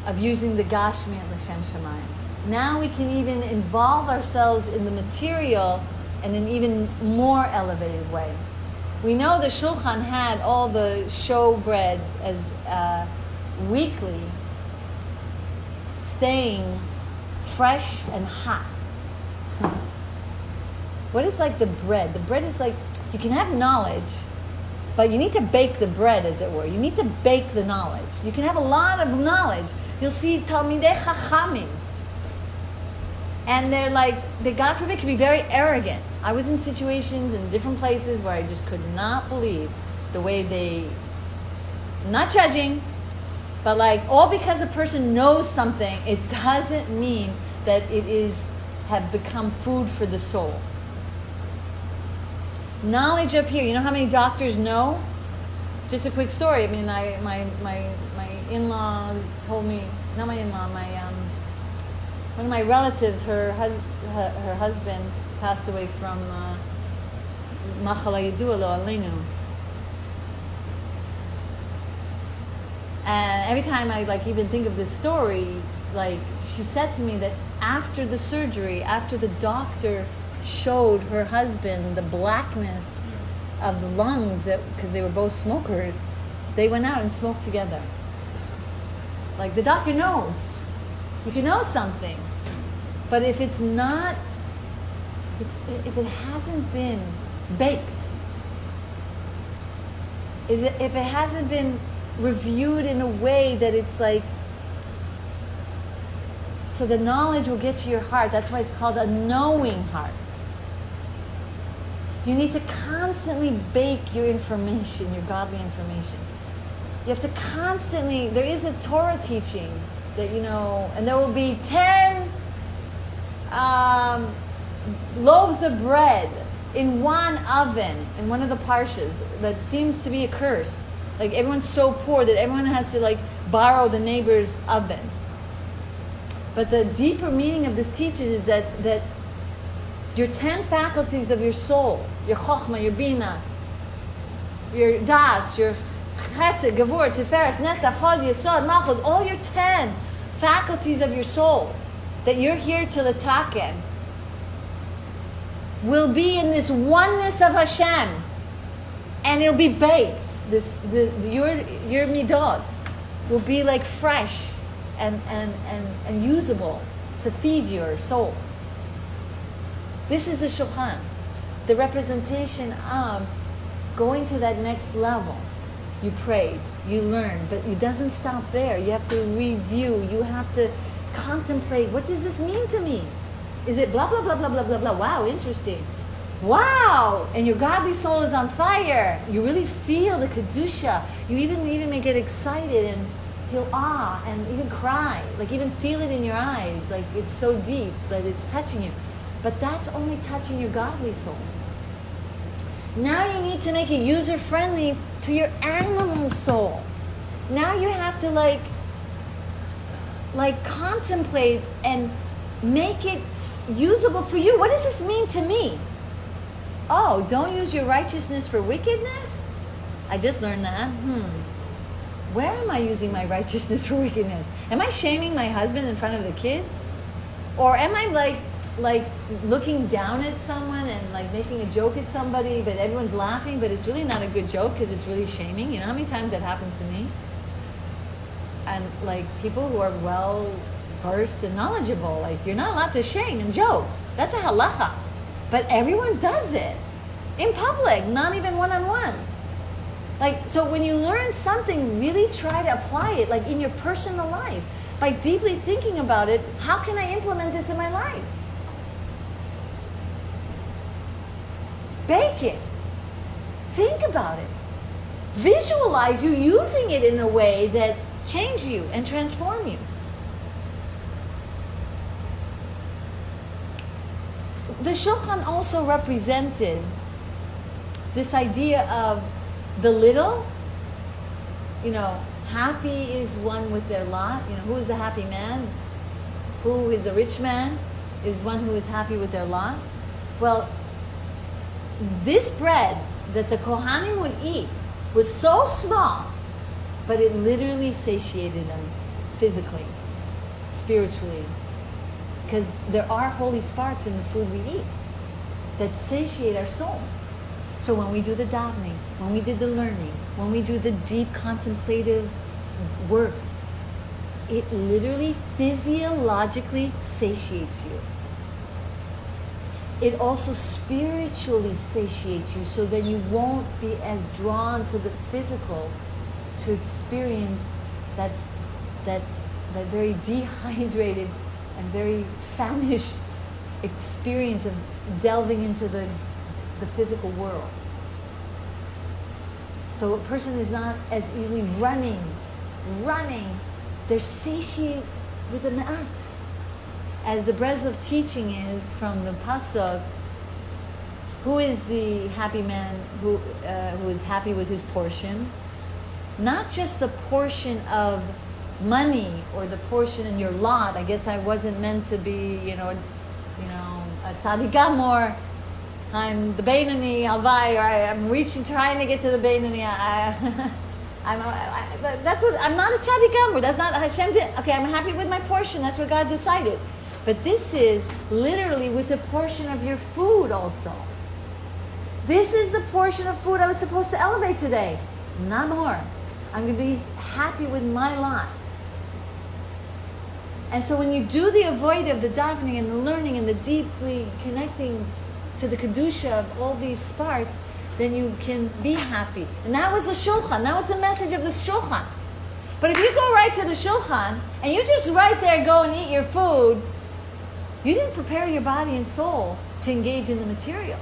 of using the Gashmi and l'shem shamayim. Now we can even involve ourselves in the material in an even more elevated way. We know the Shulchan had all the showbread as weekly, staying fresh and hot. What is like the bread? The bread is like, you can have knowledge, but you need to bake the bread, as it were. You need to bake the knowledge. You can have a lot of knowledge. You'll see Talmidei Chachamim. And they're like, they, God forbid, can be very arrogant. I was in situations in different places where I just could not believe the way they, not judging, but like, all because a person knows something, it doesn't mean that it is, have become food for the soul. Knowledge up here, you know how many doctors know? Just a quick story. I mean, my in-law told me, not my in-law, one of my relatives, her husband passed away from Machala Yedua Lo Aleinu. And every time I even think of this story, she said to me that after the surgery, after the doctor showed her husband the blackness of the lungs, because they were both smokers, they went out and smoked together. Like, the doctor knows. You can know something. But if it's not, if it hasn't been baked. If it hasn't been reviewed in a way that it's like, so the knowledge will get to your heart. That's why it's called a knowing heart. You need to constantly bake your information, your godly information. You have to constantly, there is a Torah teaching that, and there will be 10 loaves of bread in one oven, in one of the parshas, that seems to be a curse. Like everyone's so poor that everyone has to borrow the neighbor's oven. But the deeper meaning of this teaching is that your 10 faculties of your soul, your chokhmah, your bina, your das, your chesed, gevur, tiferet, netzach, hod, yesod, malchus, all your 10 faculties of your soul that you're here to letaken will be in this oneness of Hashem, and it'll be baked. Your midot will be like fresh and usable to feed your soul. This is the shulchan, the representation of going to that next level. You prayed, you learned, but it doesn't stop there. You have to review, you have to contemplate, what does this mean to me? Is it blah, blah, blah, blah, blah, blah, blah? Wow, interesting. Wow! And your godly soul is on fire. You really feel the Kedusha. You even may get excited and feel awe and even cry. Even feel it in your eyes. It's so deep that it's touching you. But that's only touching your godly soul. Now you need to make it user-friendly to your animal soul. Now you have to contemplate and make it usable for you. What does this mean to me? Oh, don't use your righteousness for wickedness? I just learned that. Where am I using my righteousness for wickedness? Am I shaming my husband in front of the kids? Or am I looking down at someone and making a joke at somebody, but everyone's laughing, but it's really not a good joke because it's really shaming? You know how many times that happens to me? And people who are well versed and knowledgeable, you're not allowed to shame and joke. That's a halacha. But everyone does it in public, not even one-on-one. So when you learn something, really try to apply it in your personal life. By deeply thinking about it, how can I implement this in my life? Bake it. Think about it. Visualize you using it in a way that changes you and transforms you. The Shulchan also represented this idea of the little. Happy is one with their lot. Who is the happy man? Who is a rich man? Is one who is happy with their lot. Well, this bread that the Kohanim would eat was so small, but it literally satiated them physically, spiritually. Because there are holy sparks in the food we eat that satiate our soul. So when we do the davening, when we did the learning, when we do the deep contemplative work, it literally physiologically satiates you. It also spiritually satiates you, so that you won't be as drawn to the physical to experience that very dehydrated and very famished experience of delving into the physical world. So a person is not as easily running. They're satiated with the ma'at. As the Breslov teaching is from the Pasuk, who is the happy man who is happy with his portion? Not just the portion of money or the portion in your lot. I guess I wasn't meant to be, a tzaddik gamor. I'm the Beinani, Alvai, or I'm trying to get to the Beinani. I'm not a tzaddik gamor. That's not Hashem. Okay, I'm happy with my portion. That's what God decided. But this is literally with the portion of your food also. This is the portion of food I was supposed to elevate today. Not more. I'm going to be happy with my lot. And so when you do the avoid of the davening and the learning and the deeply connecting to the kedusha of all these sparks, then you can be happy. And that was the shulchan. That was the message of the shulchan. But if you go right to the shulchan and you just right there go and eat your food, you didn't prepare your body and soul to engage in the material.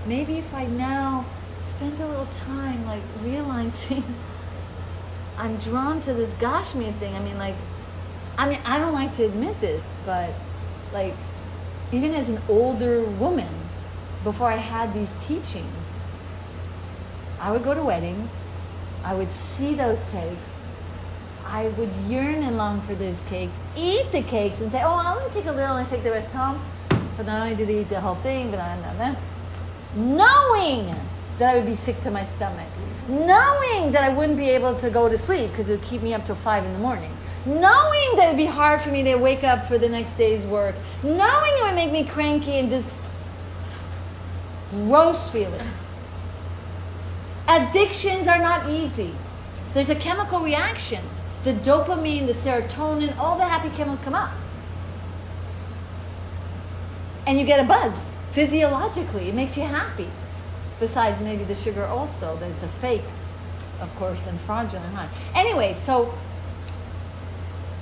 Maybe if I now spend a little time like realizing I'm drawn to this Gashmi thing. I don't like to admit this, but like even as an older woman, before I had these teachings, I would go to weddings, I would see those cakes, I would yearn and long for those cakes, eat the cakes and say, oh, I'll only take a little and take the rest home. But not only did I eat the whole thing, but knowing that I would be sick to my stomach, knowing that I wouldn't be able to go to sleep because it would keep me up till 5 in the morning, knowing that it'd be hard for me to wake up for the next day's work, knowing it would make me cranky and just gross feeling. Addictions are not easy. There's a chemical reaction. The dopamine, the serotonin, all the happy chemicals come up. And you get a buzz. Physiologically, it makes you happy. Besides maybe the sugar also, that it's a fake, of course, and fraudulent high. Anyway, so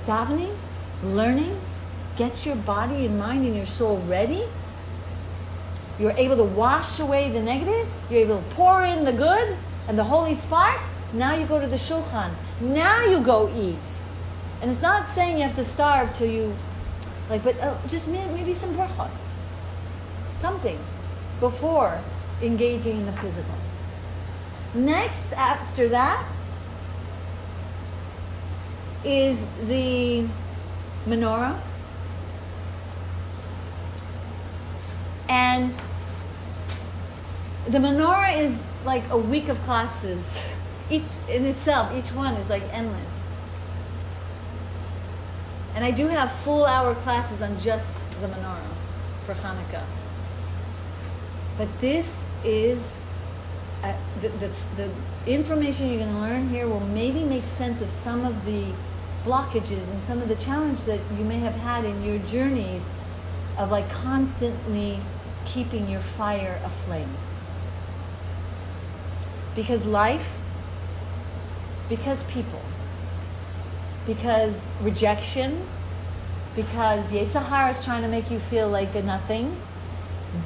davening, learning, gets your body and mind and your soul ready. You're able to wash away the negative. You're able to pour in the good and the holy sparks. Now you go to the shulchan. Now you go eat. And it's not saying you have to starve till you, but just maybe some bracha. Something before engaging in the physical. Next, after that, is the menorah. And the menorah is like a week of classes. Each in itself, each one is like endless. And I do have full hour classes on just the menorah for Hanukkah. But this is, the information you're going to learn here will maybe make sense of some of the blockages and some of the challenge that you may have had in your journeys of like constantly keeping your fire aflame. Because life, because people, because rejection, because Yetzer Hara is trying to make you feel like a nothing.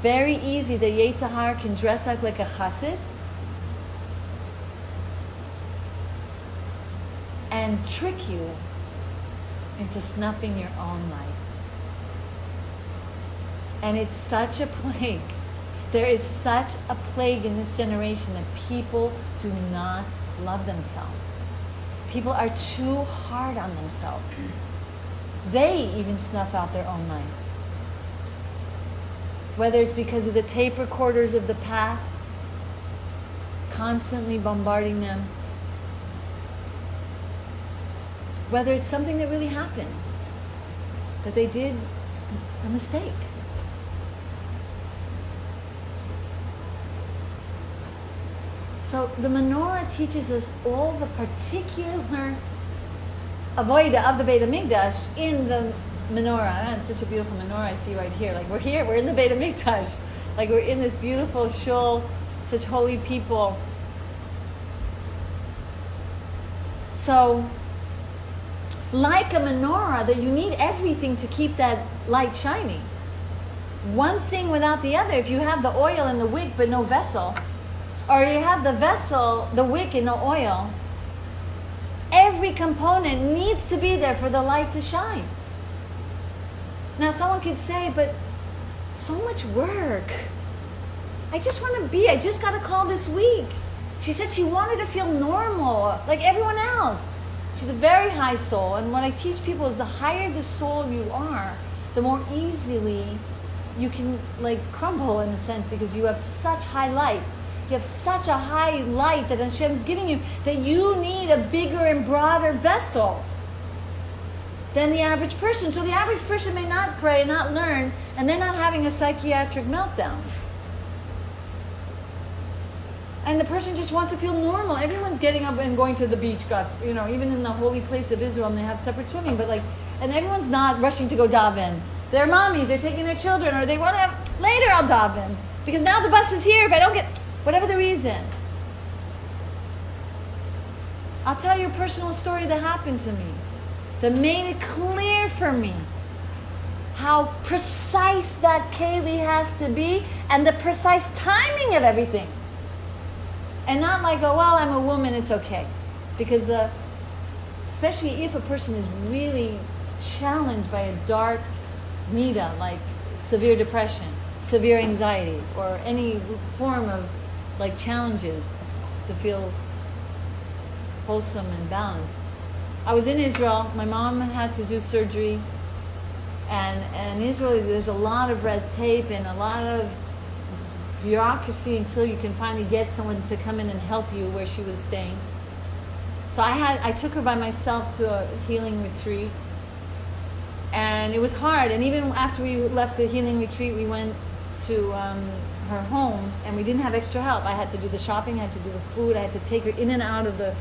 Very easy that Yetzer Hara can dress up like a chassid and trick you into snuffing your own light. And it's such a plague. There is such a plague in this generation that people do not love themselves. People are too hard on themselves. They even snuff out their own light. Whether it's because of the tape recorders of the past, constantly bombarding them. Whether it's something that really happened, that they did a mistake. So the menorah teaches us all the particular avodah of the Beit HaMikdosh in the menorah. And it's such a beautiful menorah I see right here. Like we're in the Beit HaMikdosh. Like we're in this beautiful shul, such holy people. So, like a menorah, that you need everything to keep that light shining. One thing without the other. If you have the oil and the wick but no vessel, or you have the vessel, the wick and no oil, every component needs to be there for the light to shine. Now someone could say, but so much work. I just got a call this week. She said she wanted to feel normal, like everyone else. She's a very high soul, and what I teach people is the higher the soul you are, the more easily you can crumble in a sense, because you have such high lights. You have such a high light that Hashem is giving you that you need a bigger and broader vessel than the average person. So the average person may not pray, not learn, and they're not having a psychiatric meltdown. And the person just wants to feel normal. Everyone's getting up and going to the beach, even in the holy place of Israel, and they have separate swimming, and everyone's not rushing to go daven. their mommies, they're taking their children, or they want to have, later I'll daven. Because now the bus is here, if I don't get, whatever the reason. I'll tell you a personal story that happened to me, that made it clear for me how precise that keli has to be, and the precise timing of everything. And not like, oh, well, I'm a woman, it's okay. Because especially if a person is really challenged by a dark mida, like severe depression, severe anxiety, or any form of like challenges to feel wholesome and balanced. I was in Israel. My mom had to do surgery. And in Israel, there's a lot of red tape and a lot of bureaucracy until you can finally get someone to come in and help you where she was staying. So I took her by myself to a healing retreat. And it was hard. And even after we left the healing retreat, we went to her home, and we didn't have extra help. I had to do the shopping, I had to do the food, I had to take her in and out of the,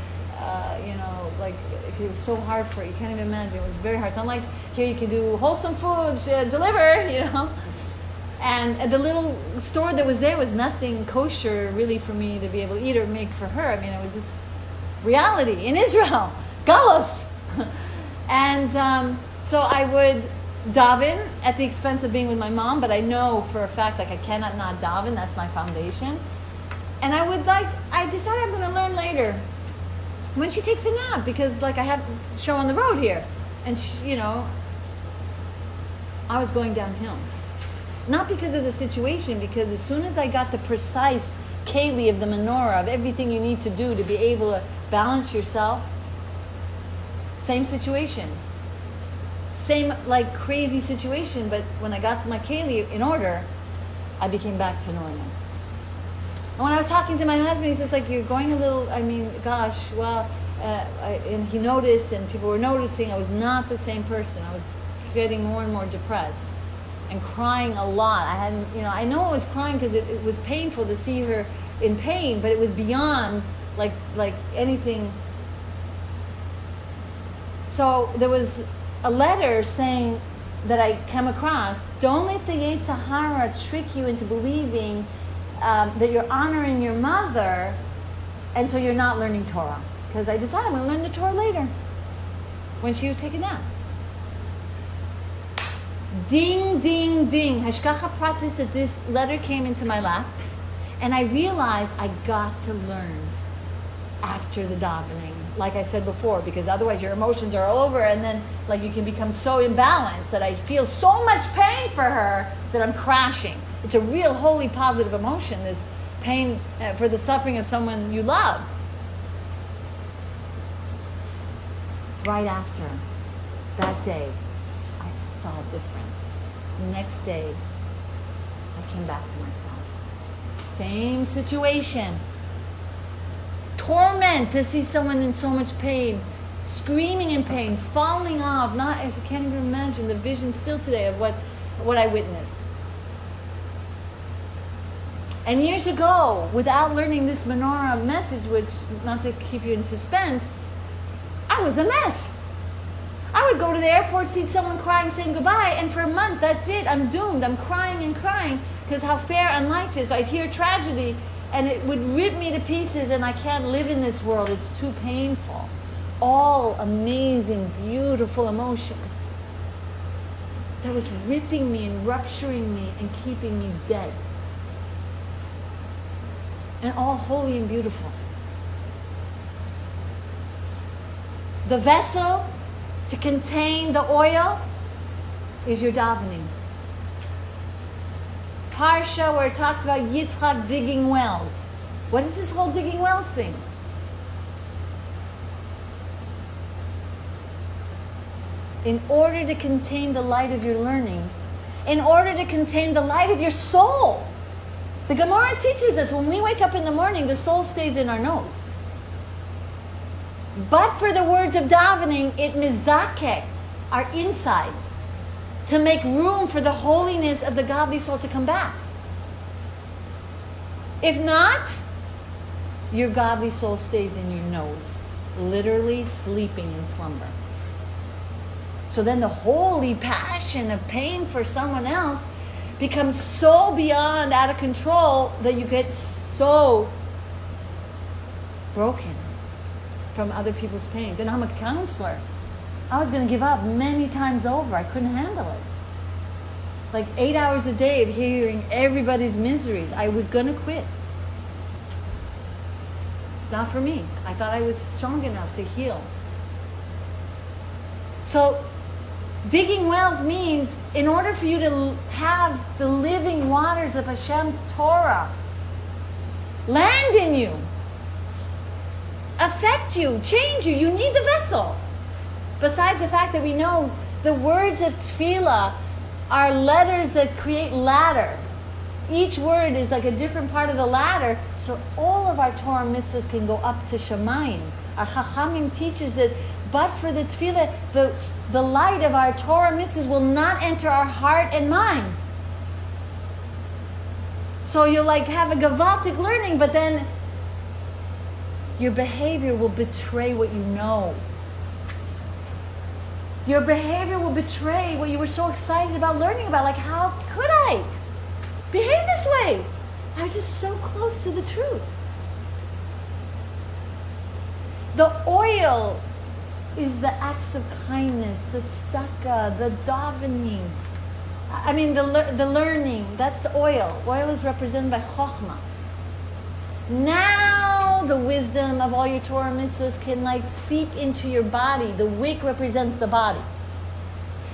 like, it was so hard for her. You can't even imagine. It was very hard. It's not like here you can do wholesome food, deliver, And the little store that was there was nothing kosher really for me to be able to eat or make for her. I mean, it was just reality in Israel, galus. And so I would daven at the expense of being with my mom, but I know for a fact, like, I cannot not daven. That's my foundation. And I decided I'm going to learn later when she takes a nap, because like I have a show on the road here, and she, I was going downhill. Not because of the situation, because as soon as I got the precise keli of the menorah, of everything you need to do to be able to balance yourself, same situation. Same like crazy situation, but when I got my keli in order, I became back to normal. And when I was talking to my husband, he says, like, you're going a little, gosh, well, and he noticed, and people were noticing, I was not the same person. I was getting more and more depressed and crying a lot. I know I was crying because it was painful to see her in pain, but it was beyond like anything. So there was a letter saying that I came across, don't let the Yetzer Hara trick you into believing that you're honoring your mother, and so you're not learning Torah. Because I decided I'm going to learn the Torah later, when she was taking a nap. Ding, ding, ding. Hashgacha pratis that this letter came into my lap, and I realized I got to learn after the davening. Like I said before, because otherwise your emotions are all over, and then like you can become so imbalanced that I feel so much pain for her that I'm crashing. It's a real holy positive emotion, this pain for the suffering of someone you love. Right after that day, I saw a difference. The next day, I came back to myself. Same situation. Torment to see someone in so much pain, screaming in pain, falling off. I can't even imagine the vision still today of what I witnessed. And years ago, without learning this menorah message, which, not to keep you in suspense, I was a mess. I would go to the airport, see someone crying, saying goodbye, and for a month, that's it. I'm doomed. I'm crying and crying because how fair on life is. I'd hear tragedy, and it would rip me to pieces, and I can't live in this world. It's too painful. All amazing, beautiful emotions that was ripping me and rupturing me and keeping me dead. And all holy and beautiful. The vessel to contain the oil is your davening. Parsha where it talks about Yitzchak digging wells. What is this whole digging wells thing? In order to contain the light of your learning, in order to contain the light of your soul. The Gemara teaches us when we wake up in the morning, the soul stays in our nose. But for the words of davening, it mizakeh our insides to make room for the holiness of the godly soul to come back. If not, your godly soul stays in your nose, literally sleeping in slumber. So then the holy passion of pain for someone else becomes so beyond out of control that you get so broken from other people's pains. And I'm a counselor. I was going to give up many times over. I couldn't handle it. Like 8 hours a day of hearing everybody's miseries. I was going to quit. It's not for me. I thought I was strong enough to heal. So digging wells means in order for you to have the living waters of Hashem's Torah land in you, affect you, change you, you need the vessel. Besides the fact that we know the words of tefillah are letters that create ladder. Each word is like a different part of the ladder, so all of our Torah mitzvahs can go up to Shamayim. Our Chachamim teaches that but for the tefillah, the light of our Torah mitzvahs will not enter our heart and mind. So you'll like have a gavaltic learning, but then your behavior will betray what you know. Your behavior will betray what you were so excited about learning about. Like, how could I behave this way? I was just so close to the truth. The oil is the acts of kindness, the tzedakah, the davening. I mean, the learning. That's the oil. Oil is represented by chokhmah. Now the wisdom of all your Torah mitzvahs can like seep into your body. The wick represents the body.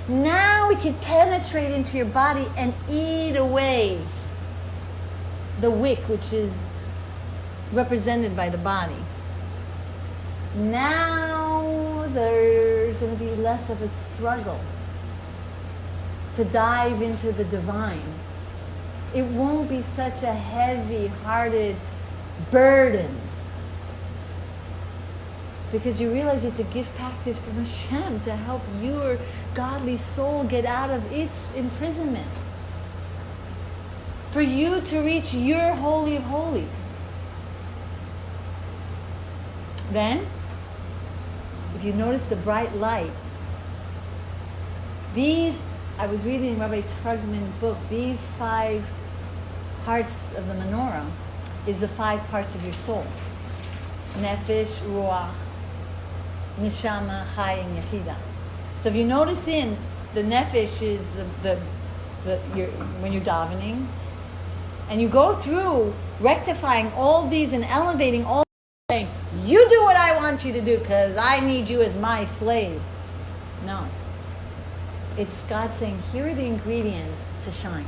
Now it can penetrate into your body and eat away the wick, which is represented by the body. Now there's going to be less of a struggle to dive into the divine. It won't be such a heavy-hearted burden, because you realize it's a gift package from Hashem to help your godly soul get out of its imprisonment, for you to reach your holy of holies. Then, if you notice the bright light, I was reading Rabbi Trugman's book, these 5 parts of the menorah is the 5 parts of your soul. Nefesh, Ruach, Neshama, Chai, and Yechida. So if you notice in, the Nefesh is when you're davening, and you go through rectifying all these and elevating all, saying, you do what I want you to do because I need you as my slave. No. It's God saying, here are the ingredients to shine.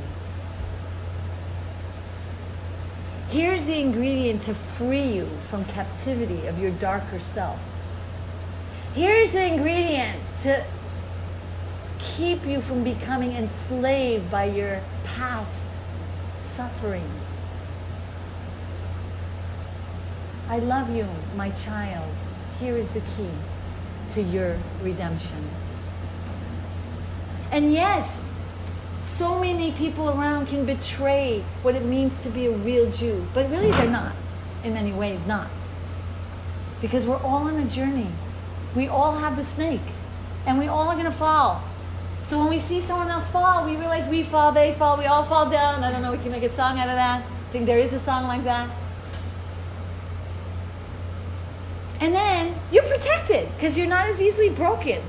Here's the ingredient to free you from captivity of your darker self. Here's the ingredient to keep you from becoming enslaved by your past sufferings. I love you, my child. Here is the key to your redemption. And yes, so many people around can betray what it means to be a real Jew, but really they're not, in many ways not. Because we're all on a journey. We all have the snake, and we all are going to fall. So when we see someone else fall, we realize we fall, they fall, we all fall down. I don't know, we can make a song out of that. I think there is a song like that. And then you're protected, because you're not as easily broken.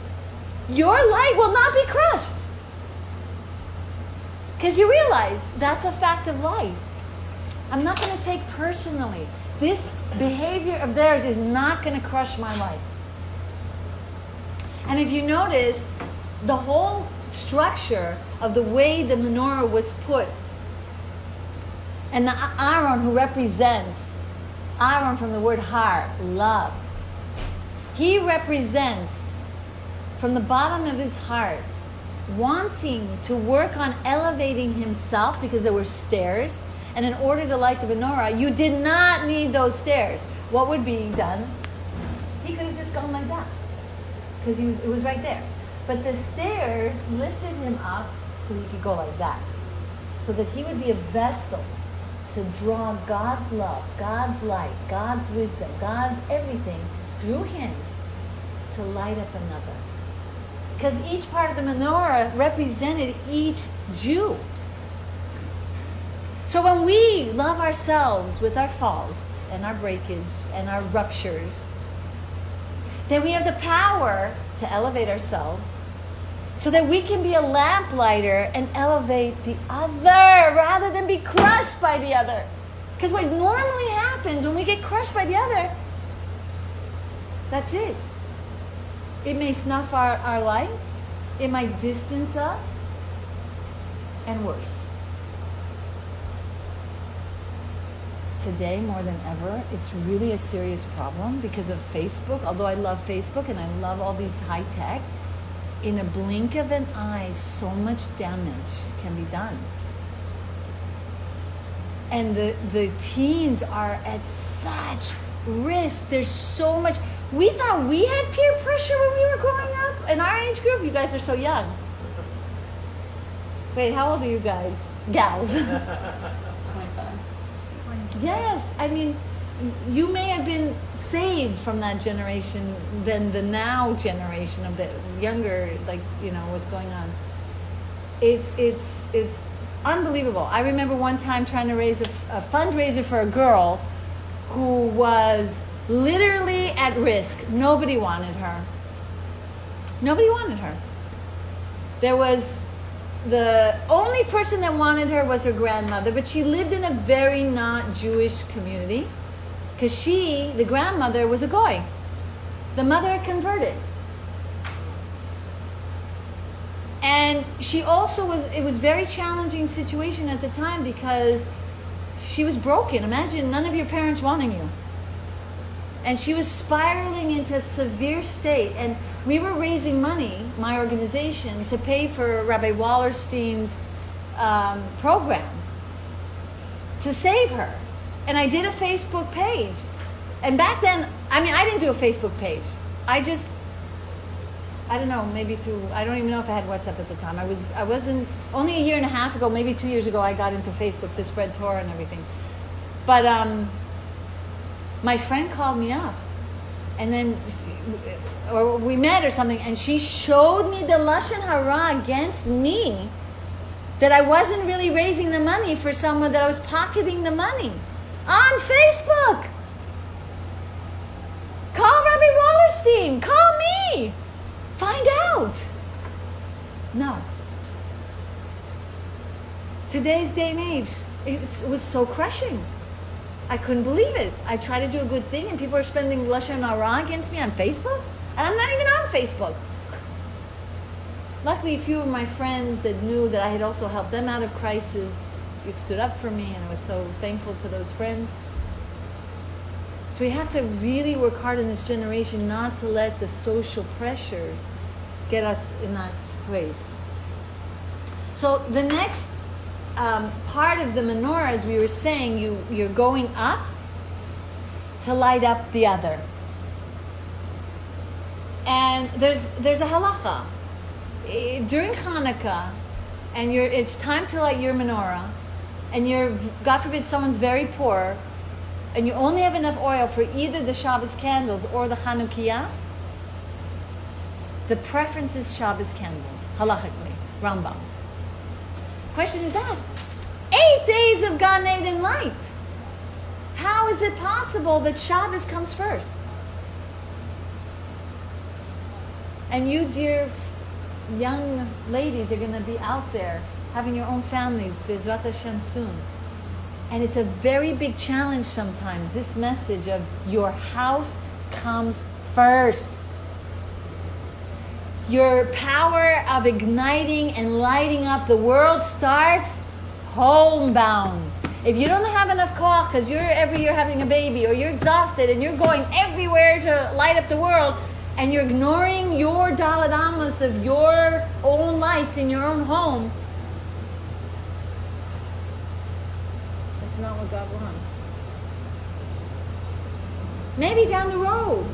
Your light will not be crushed. Because you realize that's a fact of life. I'm not going to take personally. This behavior of theirs is not going to crush my life. And if you notice, the whole structure of the way the menorah was put, and the Aaron who represents, Aaron from the word har, love, he represents from the bottom of his heart wanting to work on elevating himself, because there were stairs, and in order to light the menorah, you did not need those stairs. What would be done? He could have just gone like that, because it was right there. But the stairs lifted him up so he could go like that, so that he would be a vessel to draw God's love, God's light, God's wisdom, God's everything through him to light up another. because each part of the menorah represented each Jew. So when we love ourselves with our falls and our breakage and our ruptures, then we have the power to elevate ourselves so that we can be a lamplighter and elevate the other rather than be crushed by the other. Because what normally happens when we get crushed by the other, that's it. It may snuff our light. It might distance us. And worse. Today, more than ever, it's really a serious problem because of Facebook. Although I love Facebook and I love all these high tech, in a blink of an eye, so much damage can be done. And the teens are at such risk. There's so much. We thought we had peer pressure when we were growing up. In our age group, you guys are so young. Wait, how old are you guys? Gals. 25. Yes, I mean, you may have been saved from that generation than the now generation of the younger, like, you know, what's going on. It's unbelievable. I remember one time trying to raise a fundraiser for a girl who was literally at risk. Nobody wanted her. Nobody wanted her. There was the only person that wanted her was her grandmother, but she lived in a very not Jewish community because the grandmother, was a goy. The mother had converted. And she also it was a very challenging situation at the time because she was broken. Imagine none of your parents wanting you. And she was spiraling into a severe state. And we were raising money, my organization, to pay for Rabbi Wallerstein's program to save her. And I did a Facebook page. And back then, I didn't do a Facebook page. I don't know, maybe I don't even know if I had WhatsApp at the time. I wasn't, only a year and a half ago, maybe 2 years ago, I got into Facebook to spread Torah and everything. But my friend called me up, and then, or we met or something, and she showed me the Lashon Hara against me, that I wasn't really raising the money for someone, that I was pocketing the money on Facebook. Call Rabbi Wallerstein, call me. Find out. No. Today's day and age, it was so crushing. I couldn't believe it. I tried to do a good thing and people are spending Lashon Hara against me on Facebook? And I'm not even on Facebook. Luckily, a few of my friends that knew that I had also helped them out of crisis, they stood up for me, and I was so thankful to those friends. So we have to really work hard in this generation not to let the social pressures get us in that place. So the next part of the menorah, as we were saying, you're going up to light up the other. And there's a halacha. During Hanukkah, and it's time to light your menorah, and God forbid, someone's very poor, and you only have enough oil for either the Shabbos candles or the Chanukiah, the preference is Shabbos candles, halachically, Rambam. Question is asked, 8 days of Gan Eden light. How is it possible that Shabbos comes first? And you, dear young ladies, are going to be out there having your own families, Bezrat Hashem, soon. And it's a very big challenge sometimes, this message of your house comes first. Your power of igniting and lighting up the world starts homebound. If you don't have enough koach because you're every year having a baby, or you're exhausted and you're going everywhere to light up the world, and you're ignoring your daled amos of your own lights in your own home, that's not what God wants. Maybe down the road,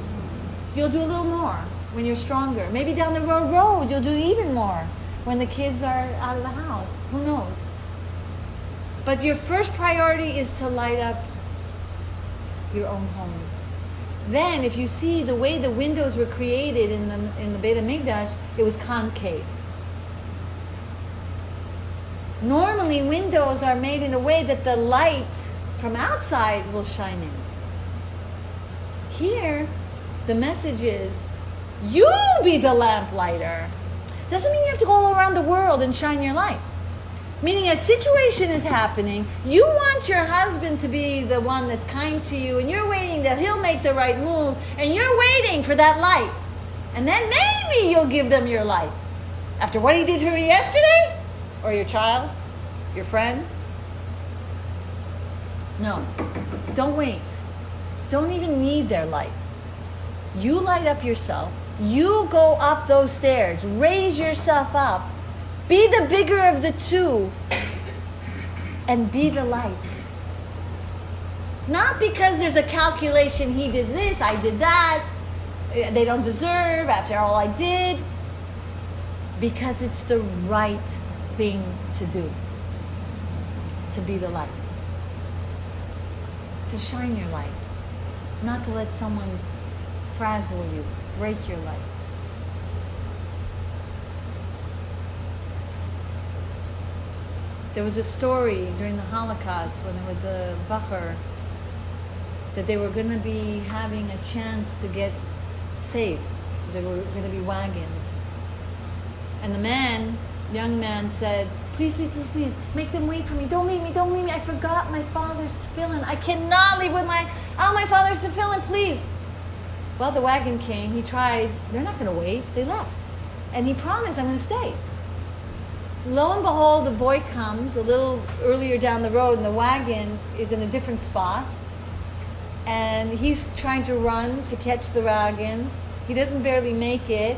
you'll do a little more when you're stronger. Maybe down the road, you'll do even more when the kids are out of the house. Who knows? But your first priority is to light up your own home. Then, if you see the way the windows were created in the Beit HaMikdosh, it was concave. Normally, windows are made in a way that the light from outside will shine in. Here, the message is, you be the lamplighter. Doesn't mean you have to go all around the world and shine your light. Meaning a situation is happening, you want your husband to be the one that's kind to you, and you're waiting that he'll make the right move, and you're waiting for that light. And then maybe you'll give them your light. After what he did for you yesterday? Or your child? Your friend? No. Don't wait. Don't even need their light. You light up yourself. You go up those stairs. Raise yourself up. Be the bigger of the two. And be the light. Not because there's a calculation, he did this, I did that. They don't deserve after all I did. Because it's the right thing to do. To be the light. To shine your light. Not to let someone frazzle you, break your light. There was a story during the Holocaust when there was a bacher that they were going to be having a chance to get saved. There were going to be wagons. And the young man said, please, please, please, please, make them wait for me. Don't leave me, don't leave me. I forgot my father's tefillin. I cannot leave with my father's tefillin, please. Well, the wagon came. He tried. They're not going to wait. They left. And he promised, I'm going to stay. Lo and behold, the boy comes a little earlier down the road, and the wagon is in a different spot. And he's trying to run to catch the wagon. He doesn't barely make it,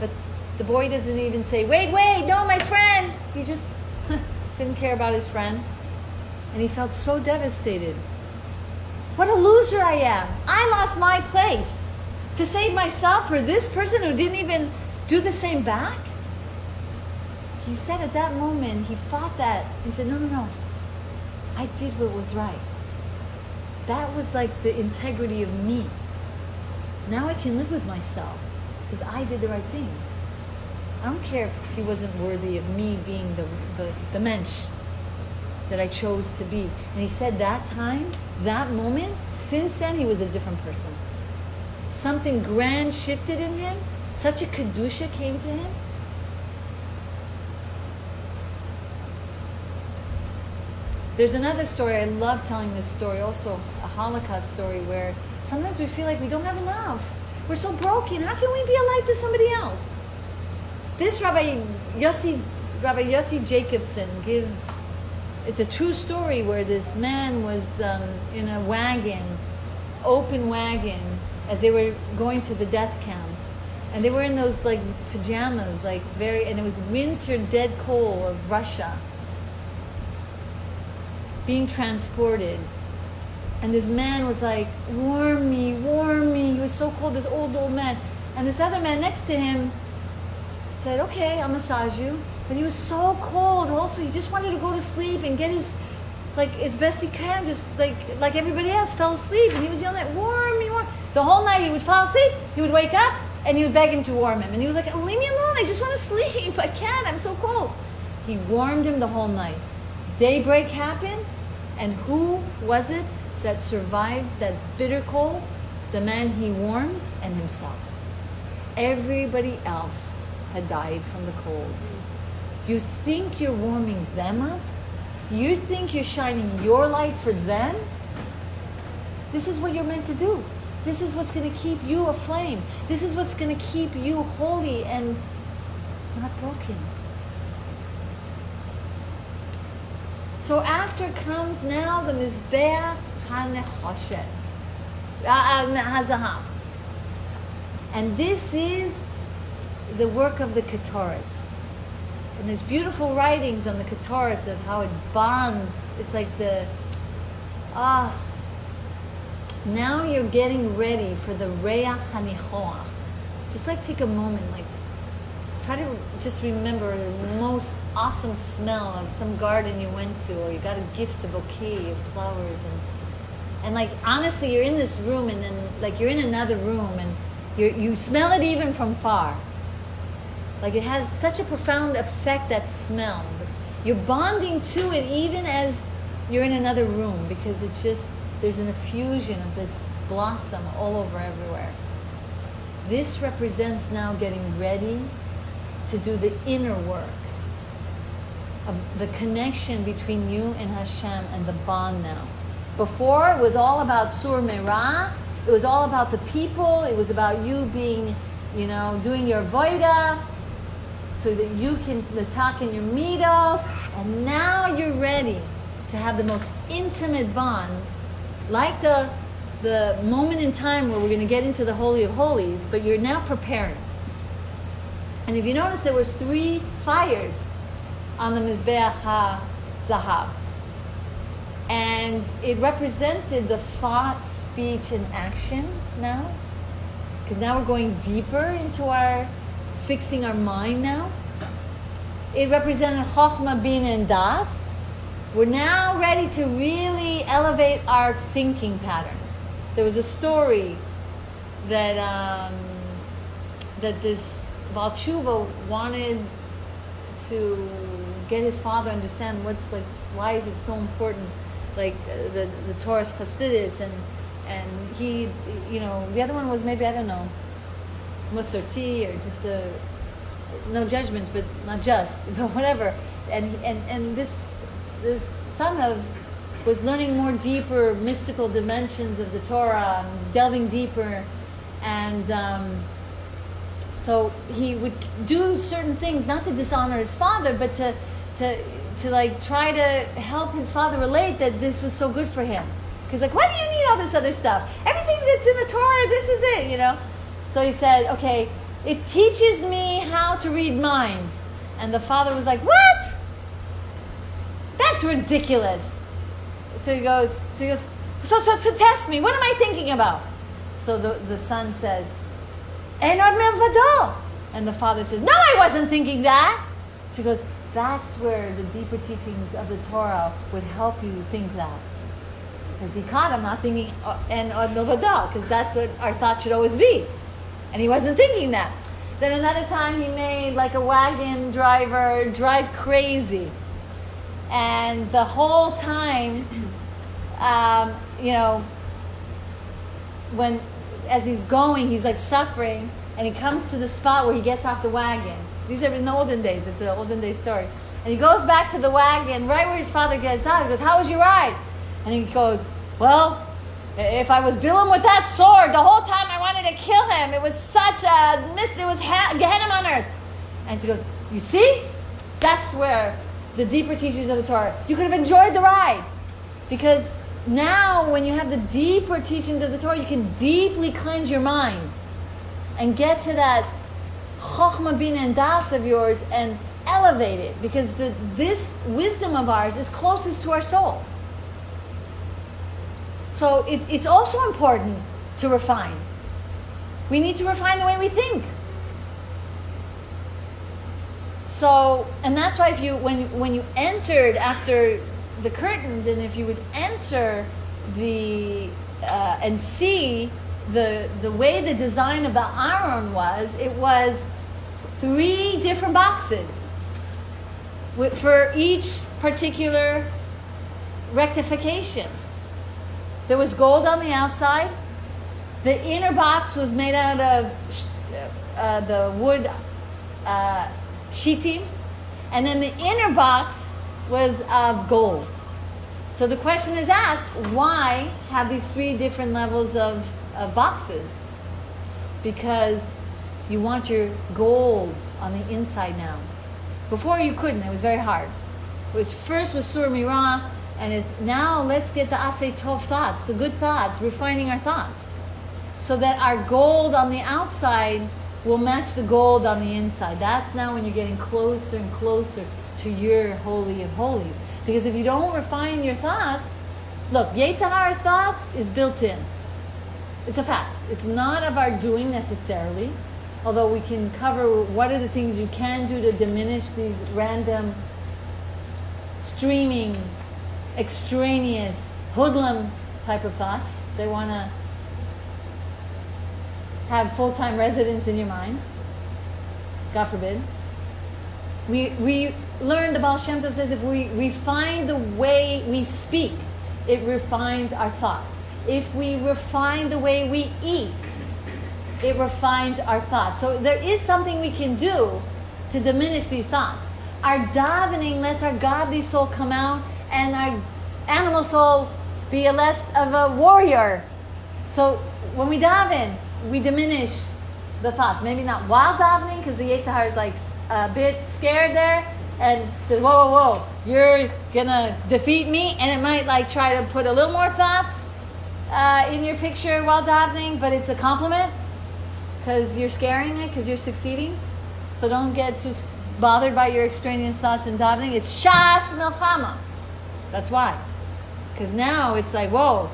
but the boy doesn't even say, wait, no, my friend. He just didn't care about his friend. And he felt so devastated. What a loser I am. I lost my place to save myself for this person who didn't even do the same back. He said at that moment, he fought that. He said, no. I did what was right. That was like the integrity of me. Now I can live with myself because I did the right thing. I don't care if he wasn't worthy of me being the mensch that I chose to be. And he said that time, that moment, since then he was a different person. Something grand shifted in him. Such a kedusha came to him. There's another story, I love telling this story, also a Holocaust story, where sometimes we feel like we don't have enough. We're so broken. How can we be a light to somebody else? This Rabbi Yossi Jacobson gives, it's a true story where this man was in a wagon, open wagon, as they were going to the death camps. And they were in those like pajamas, and it was winter, dead cold of Russia. Being transported, and this man was like, warm me. He was so cold, this old man. And this other man next to him said, okay, I'll massage you. But he was so cold also, he just wanted to go to sleep and get his as best he can, just like everybody else, fell asleep. And he was yelling, warm me. The whole night he would fall asleep, he would wake up, and he would beg him to warm him. And he was like, leave me alone, I just want to sleep, I can't, I'm so cold. He warmed him the whole night. Daybreak happened, and who was it that survived that bitter cold? The man he warmed and himself. Everybody else had died from the cold. You think you're warming them up? You think you're shining your light for them? This is what you're meant to do. This is what's going to keep you aflame. This is what's going to keep you holy and not broken. So after comes now the Mizbeach HaNechoshet, HaZaham. And this is the work of the Ketoras. And there's beautiful writings on the Ketoras of how it bonds. It's like now you're getting ready for the Reach HaNichoach. Just take a moment, try to just remember the most awesome smell of some garden you went to, or you got a gift, a bouquet of flowers, and And like honestly, you're in this room, and then like you're in another room, and you smell it even from far. Like it has such a profound effect, that smell. You're bonding to it even as you're in another room, because it's just, there's an effusion of this blossom all over everywhere. This represents now getting ready to do the inner work of the connection between you and Hashem and the bond now. Before, it was all about Sur Merah. It was all about the people. It was about you being, doing your voida so that you can talk in your midos. And now you're ready to have the most intimate bond, like the moment in time where we're going to get into the Holy of Holies, but you're now preparing. And if you notice, there was 3 fires on the Mizbeach HaZahav. And it represented the thought, speech, and action now. Because now we're going deeper into our fixing our mind now. It represented Chokhmah, Bina, and Das. We're now ready to really elevate our thinking patterns. There was a story that this Baal Tshuva wanted to get his father to understand why is it so important, like the Torah's Chassidus, and he, the other one was maybe, I don't know, Musarti, or just no judgments, but not just, but whatever. And this son of was learning more deeper mystical dimensions of the Torah, delving deeper, and so he would do certain things not to dishonor his father, but to like try to help his father relate that this was so good for him. Because like, why do you need all this other stuff? Everything that's in the Torah, this is it, So he said, okay, it teaches me how to read minds. And the father was like, what? That's ridiculous. So he goes, so to test me, what am I thinking about? So the son says, Enod Milvado. And the father says, no, I wasn't thinking that. So he goes, that's where the deeper teachings of the Torah would help you think that. Because he caught him not thinking Enod Milvado, because that's what our thought should always be. And he wasn't thinking that. Then another time he made like a wagon driver drive crazy. And the whole time, when as he's going, he's like suffering, and he comes to the spot where he gets off the wagon. These are in the olden days. It's an olden day story. And he goes back to the wagon, right where his father gets out. He goes, how was your ride? And he goes, well, if I was Bilam with that sword, the whole time I wanted to kill him. It was such a mist. It was Gehenna on earth. And she goes, you see? That's where the deeper teachings of the Torah, you could have enjoyed the ride. Because now when you have the deeper teachings of the Torah, you can deeply cleanse your mind and get to that Chokhmah, Bina, and Das of yours and elevate it. Because this wisdom of ours is closest to our soul. So it's also important to refine. We need to refine the way we think. So, and that's why when you entered after the curtains, and if you would enter and see the way the design of the Aron was, it was 3 different boxes for each particular rectification. There was gold on the outside. The inner box was made out of the wood shittim, and then the inner box was of gold. So the question is asked, why have these 3 different levels of boxes? Because you want your gold on the inside now. Before you couldn't, it was very hard. It was first with Sur Mirah, and it's now let's get the Aseh Tov thoughts, the good thoughts, refining our thoughts. So that our gold on the outside will match the gold on the inside. That's now when you're getting closer and closer to your Holy of Holies. Because if you don't refine your thoughts, look, Yetzer Hara's thoughts is built in. It's a fact. It's not of our doing necessarily, although we can cover what are the things you can do to diminish these random, streaming, extraneous, hoodlum type of thoughts. They want to have full-time residence in your mind. God forbid. We learned, the Baal Shem Tov says, if we refine the way we speak, it refines our thoughts. If we refine the way we eat, it refines our thoughts. So there is something we can do to diminish these thoughts. Our davening lets our godly soul come out, and our animal soul be a less of a warrior. So when we daven, we diminish the thoughts. Maybe not while davening, because the Yetzer Hara is like a bit scared there and says, whoa, whoa, whoa, you're gonna defeat me, and it might like try to put a little more thoughts in your picture while davening, but it's a compliment because you're scaring it, because you're succeeding. So don't get too bothered by your extraneous thoughts in davening. It's Shas Milchama. That's why. Because now it's like, whoa,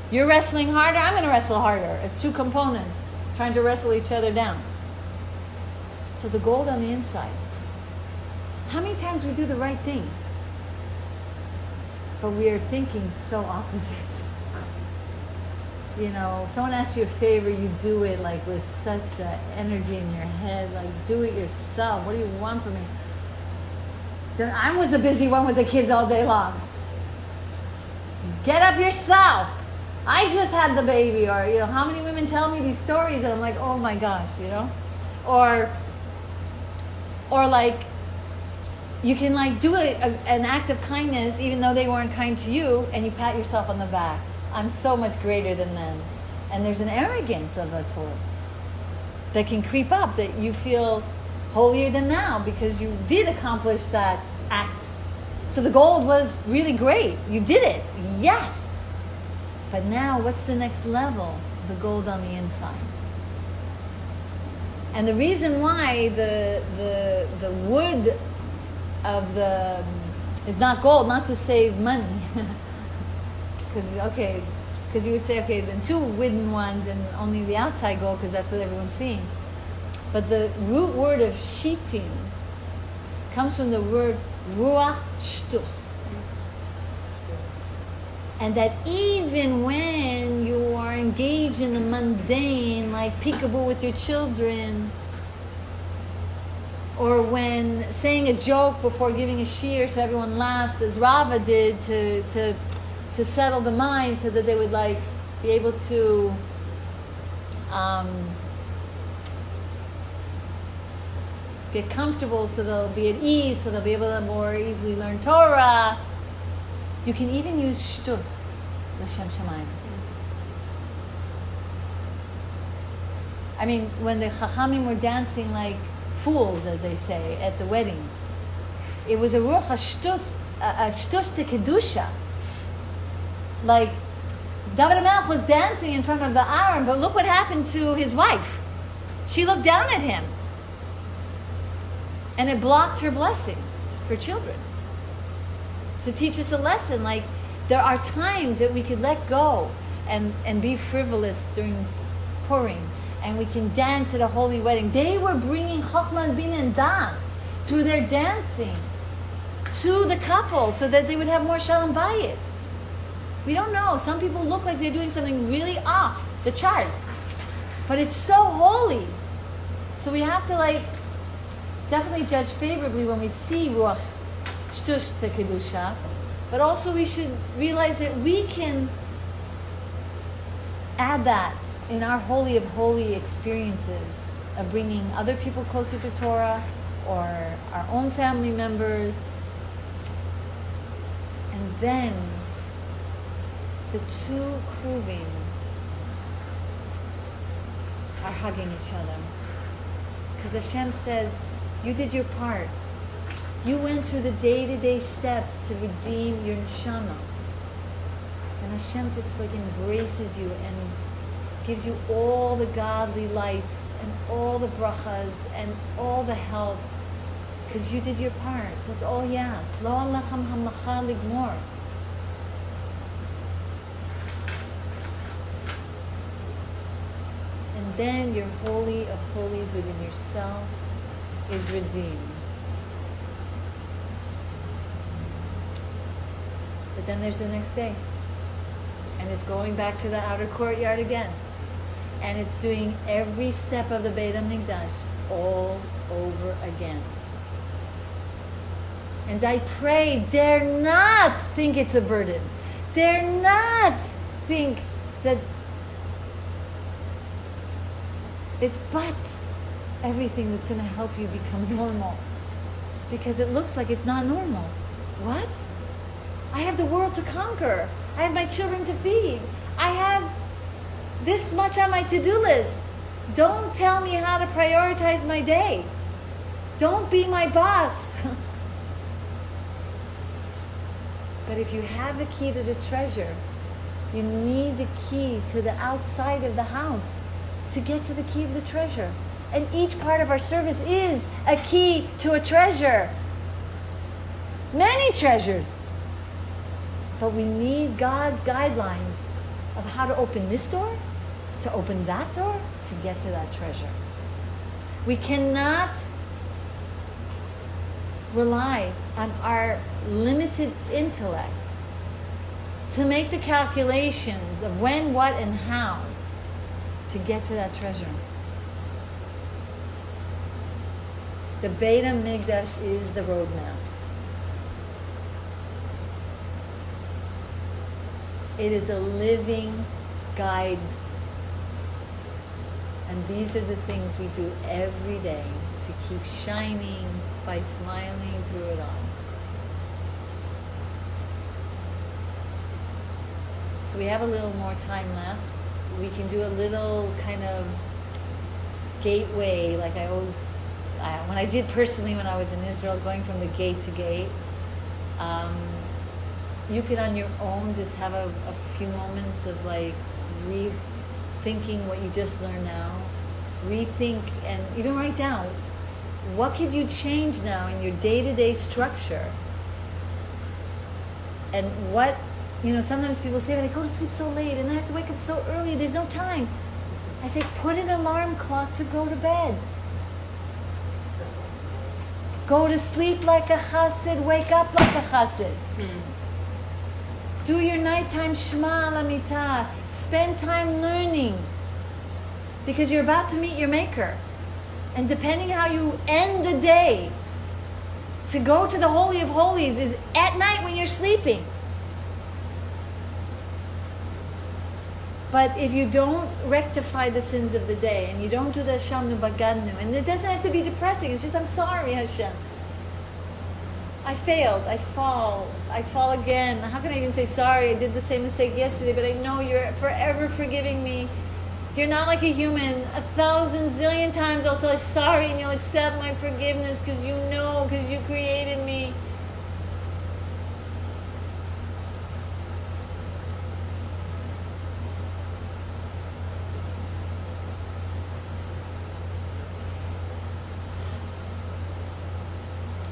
you're wrestling harder, I'm going to wrestle harder. It's two components trying to wrestle each other down. So the gold on the inside. How many times we do the right thing, but we are thinking so opposite? You know, someone asks you a favor, you do it like with such energy in your head, like do it yourself. What do you want from me? I was the busy one with the kids all day long. Get up yourself. I just had the baby. Or, you know, how many women tell me these stories and I'm like, oh my gosh, you know? Or like, you can like do an act of kindness even though they weren't kind to you, and you pat yourself on the back. I'm so much greater than them. And there's an arrogance of a sort that can creep up, that you feel holier than thou because you did accomplish that act. So the gold was really great. You did it. Yes. But now what's the next level? The gold on the inside. And the reason why the wood of the is not gold, not to save money. Because you would say, okay, then two wooden ones and only the outside gold, because that's what everyone's seeing. But the root word of shitin comes from the word ruach shtus. And that even when you are engaged in the mundane, like peekaboo with your children, or when saying a joke before giving a shiur so everyone laughs, as Rava did to settle the mind so that they would like be able to get comfortable, so they'll be at ease, so they'll be able to more easily learn Torah. You can even use shtus, l'shem shamayim. I mean, when the chachamim were dancing like fools, as they say, at the wedding, it was a ruach shtus to kedusha. Like, David HaMelech was dancing in front of the Aaron, but look what happened to his wife. She looked down at him. And it blocked her blessings for children. To teach us a lesson, like, there are times that we could let go and be frivolous during Purim. And we can dance at a holy wedding. They were bringing Chochmah and Bina and Das through their dancing to the couple so that they would have more Shalom Bayis. We don't know. Some people look like they're doing something really off the charts. But it's so holy. So we have to like definitely judge favorably when we see Ruach Shtush to Kedusha. But also we should realize that we can add that in our holy of holy experiences of bringing other people closer to Torah or our own family members. And then the two kruvim are hugging each other. Because Hashem says, you did your part. You went through the day-to-day steps to redeem your neshama. And Hashem just like embraces you and gives you all the godly lights and all the brachas and all the help. Because you did your part. That's all he asks. Lo alechem hamlacha ligmor. And then your holy of holies within yourself is redeemed. But then there's the next day. And it's going back to the outer courtyard again. And it's doing every step of the Beit HaMikdash all over again. And I pray, dare not think it's a burden. Dare not think that it's but everything that's going to help you become normal. Because it looks like it's not normal. What? I have the world to conquer. I have my children to feed. I have this much on my to-do list. Don't tell me how to prioritize my day. Don't be my boss. But if you have the key to the treasure, you need the key to the outside of the house to get to the key of the treasure. And each part of our service is a key to a treasure. Many treasures. But we need God's guidelines of how to open this door, to open that door, to get to that treasure. We cannot rely on our limited intellect to make the calculations of when, what, and how to get to that treasure. The Beit HaMikdash is the roadmap. It is a living guide. And these are the things we do every day to keep shining by smiling through it all. So we have a little more time left. We can do a little kind of gateway, like I always, when I did personally when I was in Israel, going from the gate to gate. You could on your own just have a few moments of like rethinking what you just learned now. Rethink and even write down, what could you change now in your day-to-day structure? And what, sometimes people say, but I go to sleep so late and I have to wake up so early, there's no time. I say, put an alarm clock to go to bed. Go to sleep like a chassid, wake up like a chassid. Do your nighttime Shema al Amitah. Spend time learning. Because you're about to meet your Maker. And depending how you end the day, to go to the Holy of Holies is at night when you're sleeping. But if you don't rectify the sins of the day, and you don't do the Shamnu Bagadnu, and it doesn't have to be depressing, it's just, I'm sorry, Hashem. I failed, I fall again. How can I even say sorry? I did the same mistake yesterday, but I know you're forever forgiving me. You're not like a human. 1,000 zillion times I'll say sorry and you'll accept my forgiveness because you created me.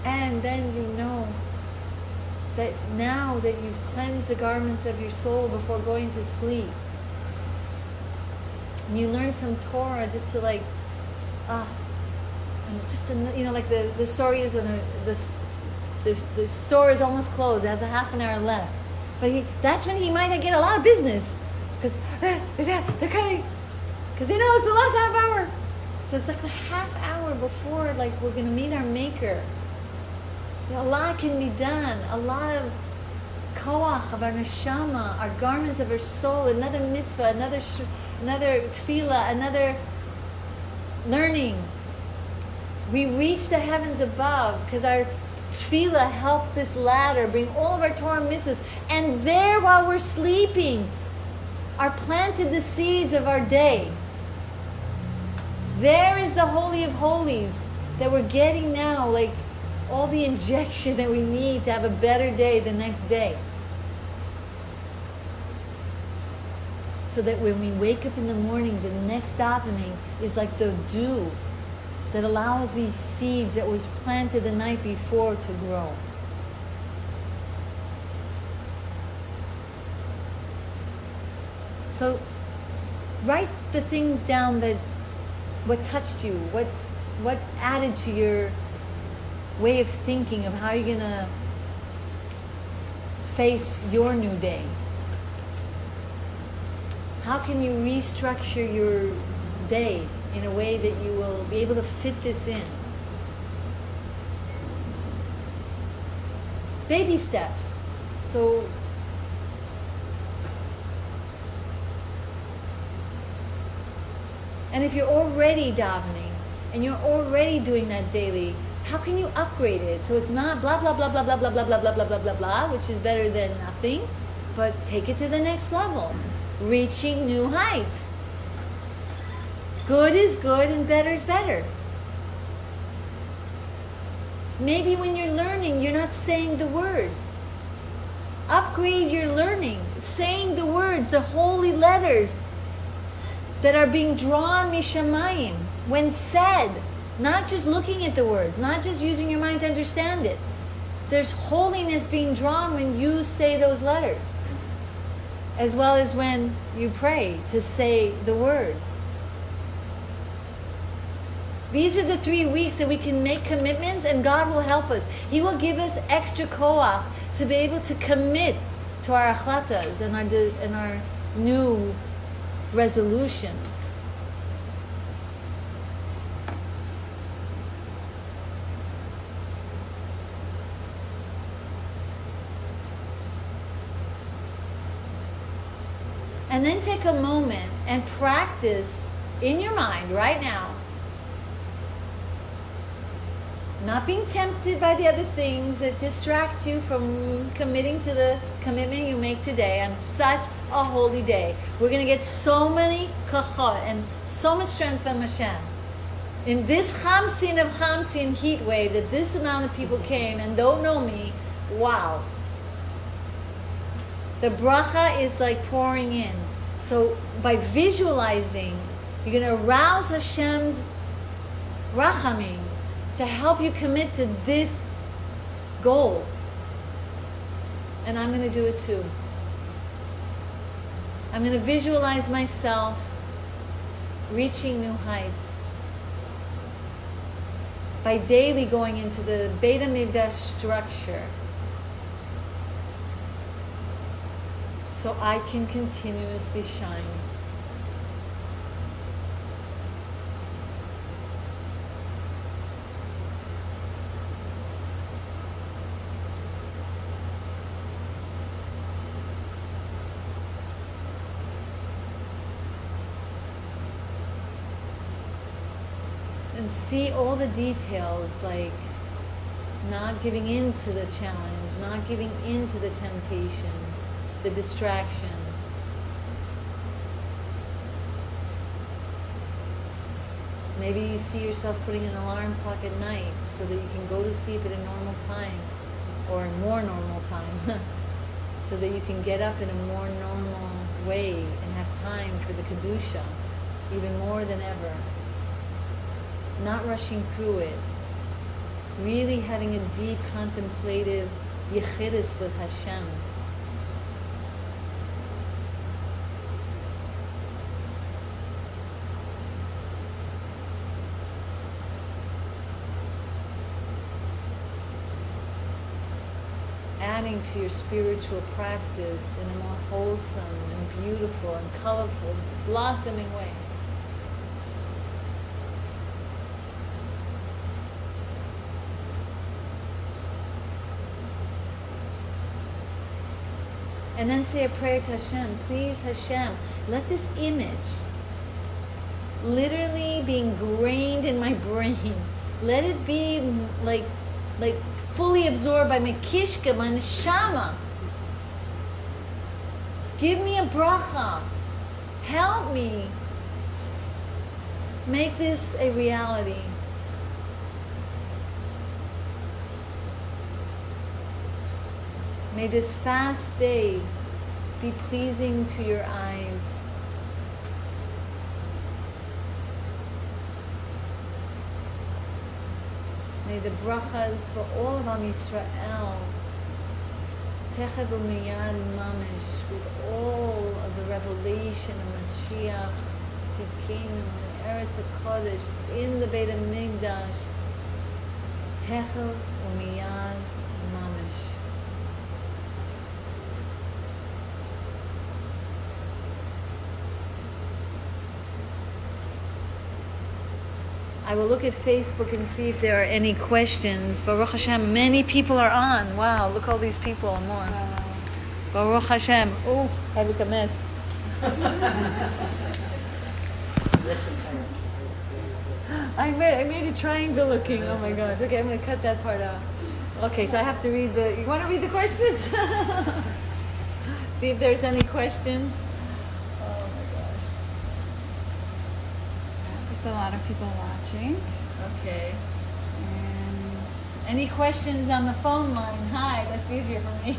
And then you know that now that you've cleansed the garments of your soul before going to sleep, and you learn some Torah just to like, and just to, like the story is when the store is almost closed, it has a half an hour left, but that's when he might get a lot of business, because they're coming, because they know it's the last half hour. So it's like the half hour before, like we're going to meet our Maker. A lot can be done. A lot of koach of our neshama, our garments of our soul, another mitzvah, another tefillah, another learning. We reach the heavens above because our tefillah helped this ladder bring all of our Torah mitzvahs. And there, while we're sleeping, are planted the seeds of our day. There is the Holy of Holies that we're getting now, like all the injection that we need to have a better day the next day. So that when we wake up in the morning, the next davening is like the dew that allows these seeds that was planted the night before to grow. So write the things down that what touched you, what added to your way of thinking of how you're going to face your new day. How can you restructure your day in a way that you will be able to fit this in? Baby steps. So and if you're already davening and you're already doing that daily, how can you upgrade it so it's not blah blah blah blah blah blah blah blah blah blah blah blah blah, which is better than nothing, but take it to the next level, reaching new heights. Good is good and better is better. Maybe when you're learning, you're not saying the words. Upgrade your learning, saying the words, the holy letters that are being drawn mishamayim when said, not just looking at the words, not just using your mind to understand it. There's holiness being drawn when you say those letters, as well as when you pray to say the words. These are the 3 weeks that we can make commitments, and God will help us. He will give us extra koach to be able to commit to our achlatas and our new resolutions. And then take a moment and practice in your mind right now, not being tempted by the other things that distract you from committing to the commitment you make today on such a holy day. We're going to get so many kachot and so much strength from Hashem. In this Chamsin of Chamsin heat wave that this amount of people came and don't know me, wow. The bracha is like pouring in. So by visualizing, you're going to arouse Hashem's rachamim to help you commit to this goal. And I'm going to do it too. I'm going to visualize myself reaching new heights by daily going into the Beit HaMikdosh structure so I can continuously shine. And see all the details, like not giving in to the challenge, not giving in to the temptation, the distraction. Maybe you see yourself putting an alarm clock at night so that you can go to sleep at a normal time, or a more normal time, so that you can get up in a more normal way and have time for the Kedusha, even more than ever. Not rushing through it, really having a deep contemplative yechidus with Hashem. Adding to your spiritual practice in a more wholesome and beautiful and colorful, blossoming way. And then say a prayer to Hashem. Please, Hashem, let this image literally be ingrained in my brain. Let it be like fully absorbed by my kishka, my neshama. Give me a bracha. Help me make this a reality. May this fast day be pleasing to your eyes. May the brachas for all of Am Yisrael, Techad u'miyad mamish, with all of the revelation of Mashiach, Tzidkenu, and Eretz HaKodesh, in the Beit HaMikdosh, Techad u'miyad mamish. I will look at Facebook and see if there are any questions. Baruch Hashem, many people are on. Wow, look all these people and more. Baruch Hashem. Oh, I look a mess. I made a triangle looking. Oh my gosh. Okay, I'm going to cut that part out. Okay, so I have to read you want to read the questions? See if there's any questions. Oh my gosh. Just a lot of people watching. Okay. And Any questions on the phone line? Hi, that's easier for me.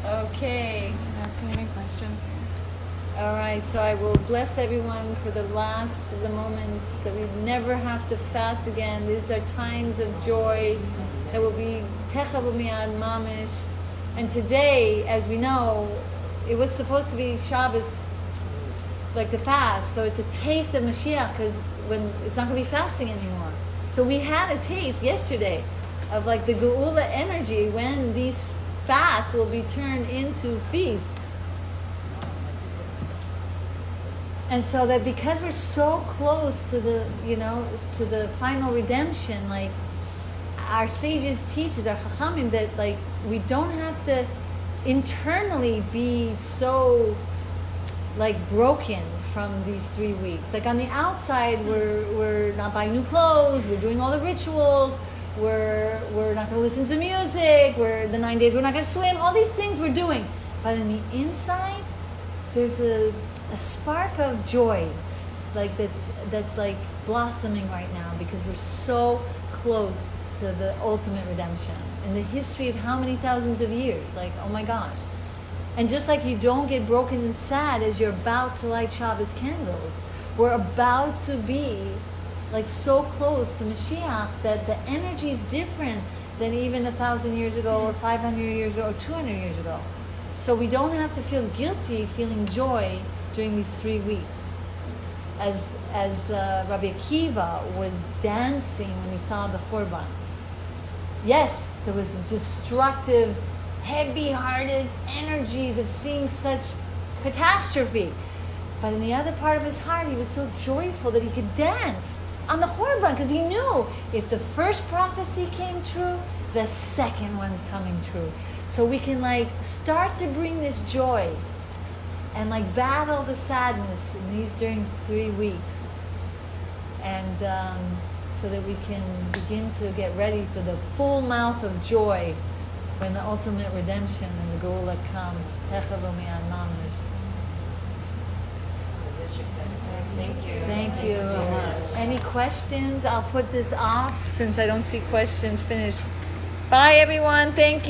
Okay. I don't see any questions here. All right, so I will bless everyone for the last of the moments that we never have to fast again. These are times of joy that will be techa b'miyad mamish. And today, as we know, it was supposed to be Shabbos, like the fast. So it's a taste of Mashiach because when it's not going to be fasting anymore. So we had a taste yesterday of like the Geula energy when these fasts will be turned into feasts. And so that because we're so close to the, to the final redemption, like our sages teaches, our chachamim, that like we don't have to internally be so like broken from these 3 weeks. Like on the outside, we're not buying new clothes, we're doing all the rituals, we're not going to listen to the music, the 9 days we're not going to swim, all these things we're doing. But on the inside, there's a spark of joy, like that's like blossoming right now because we're so close to the ultimate redemption in the history of how many thousands of years. Like, oh my gosh. And just like you don't get broken and sad as you're about to light Shabbos candles, we're about to be like so close to Mashiach that the energy is different than even 1,000 years ago or 500 years ago or 200 years ago. So we don't have to feel guilty feeling joy during these 3 weeks. As Rabbi Akiva was dancing when he saw the Churban. Yes, there was destructive, heavy-hearted energies of seeing such catastrophe. But in the other part of his heart, he was so joyful that he could dance on the Churban because he knew if the first prophecy came true, the second one's coming true. So we can like start to bring this joy and like battle the sadness in these during 3 weeks. And so that we can begin to get ready for the full mouth of joy when the ultimate redemption and the Geula comes. Techa b'miyad mamish. Thank you. Any questions? I'll put this off since I don't see questions finished. Bye everyone. Thank you.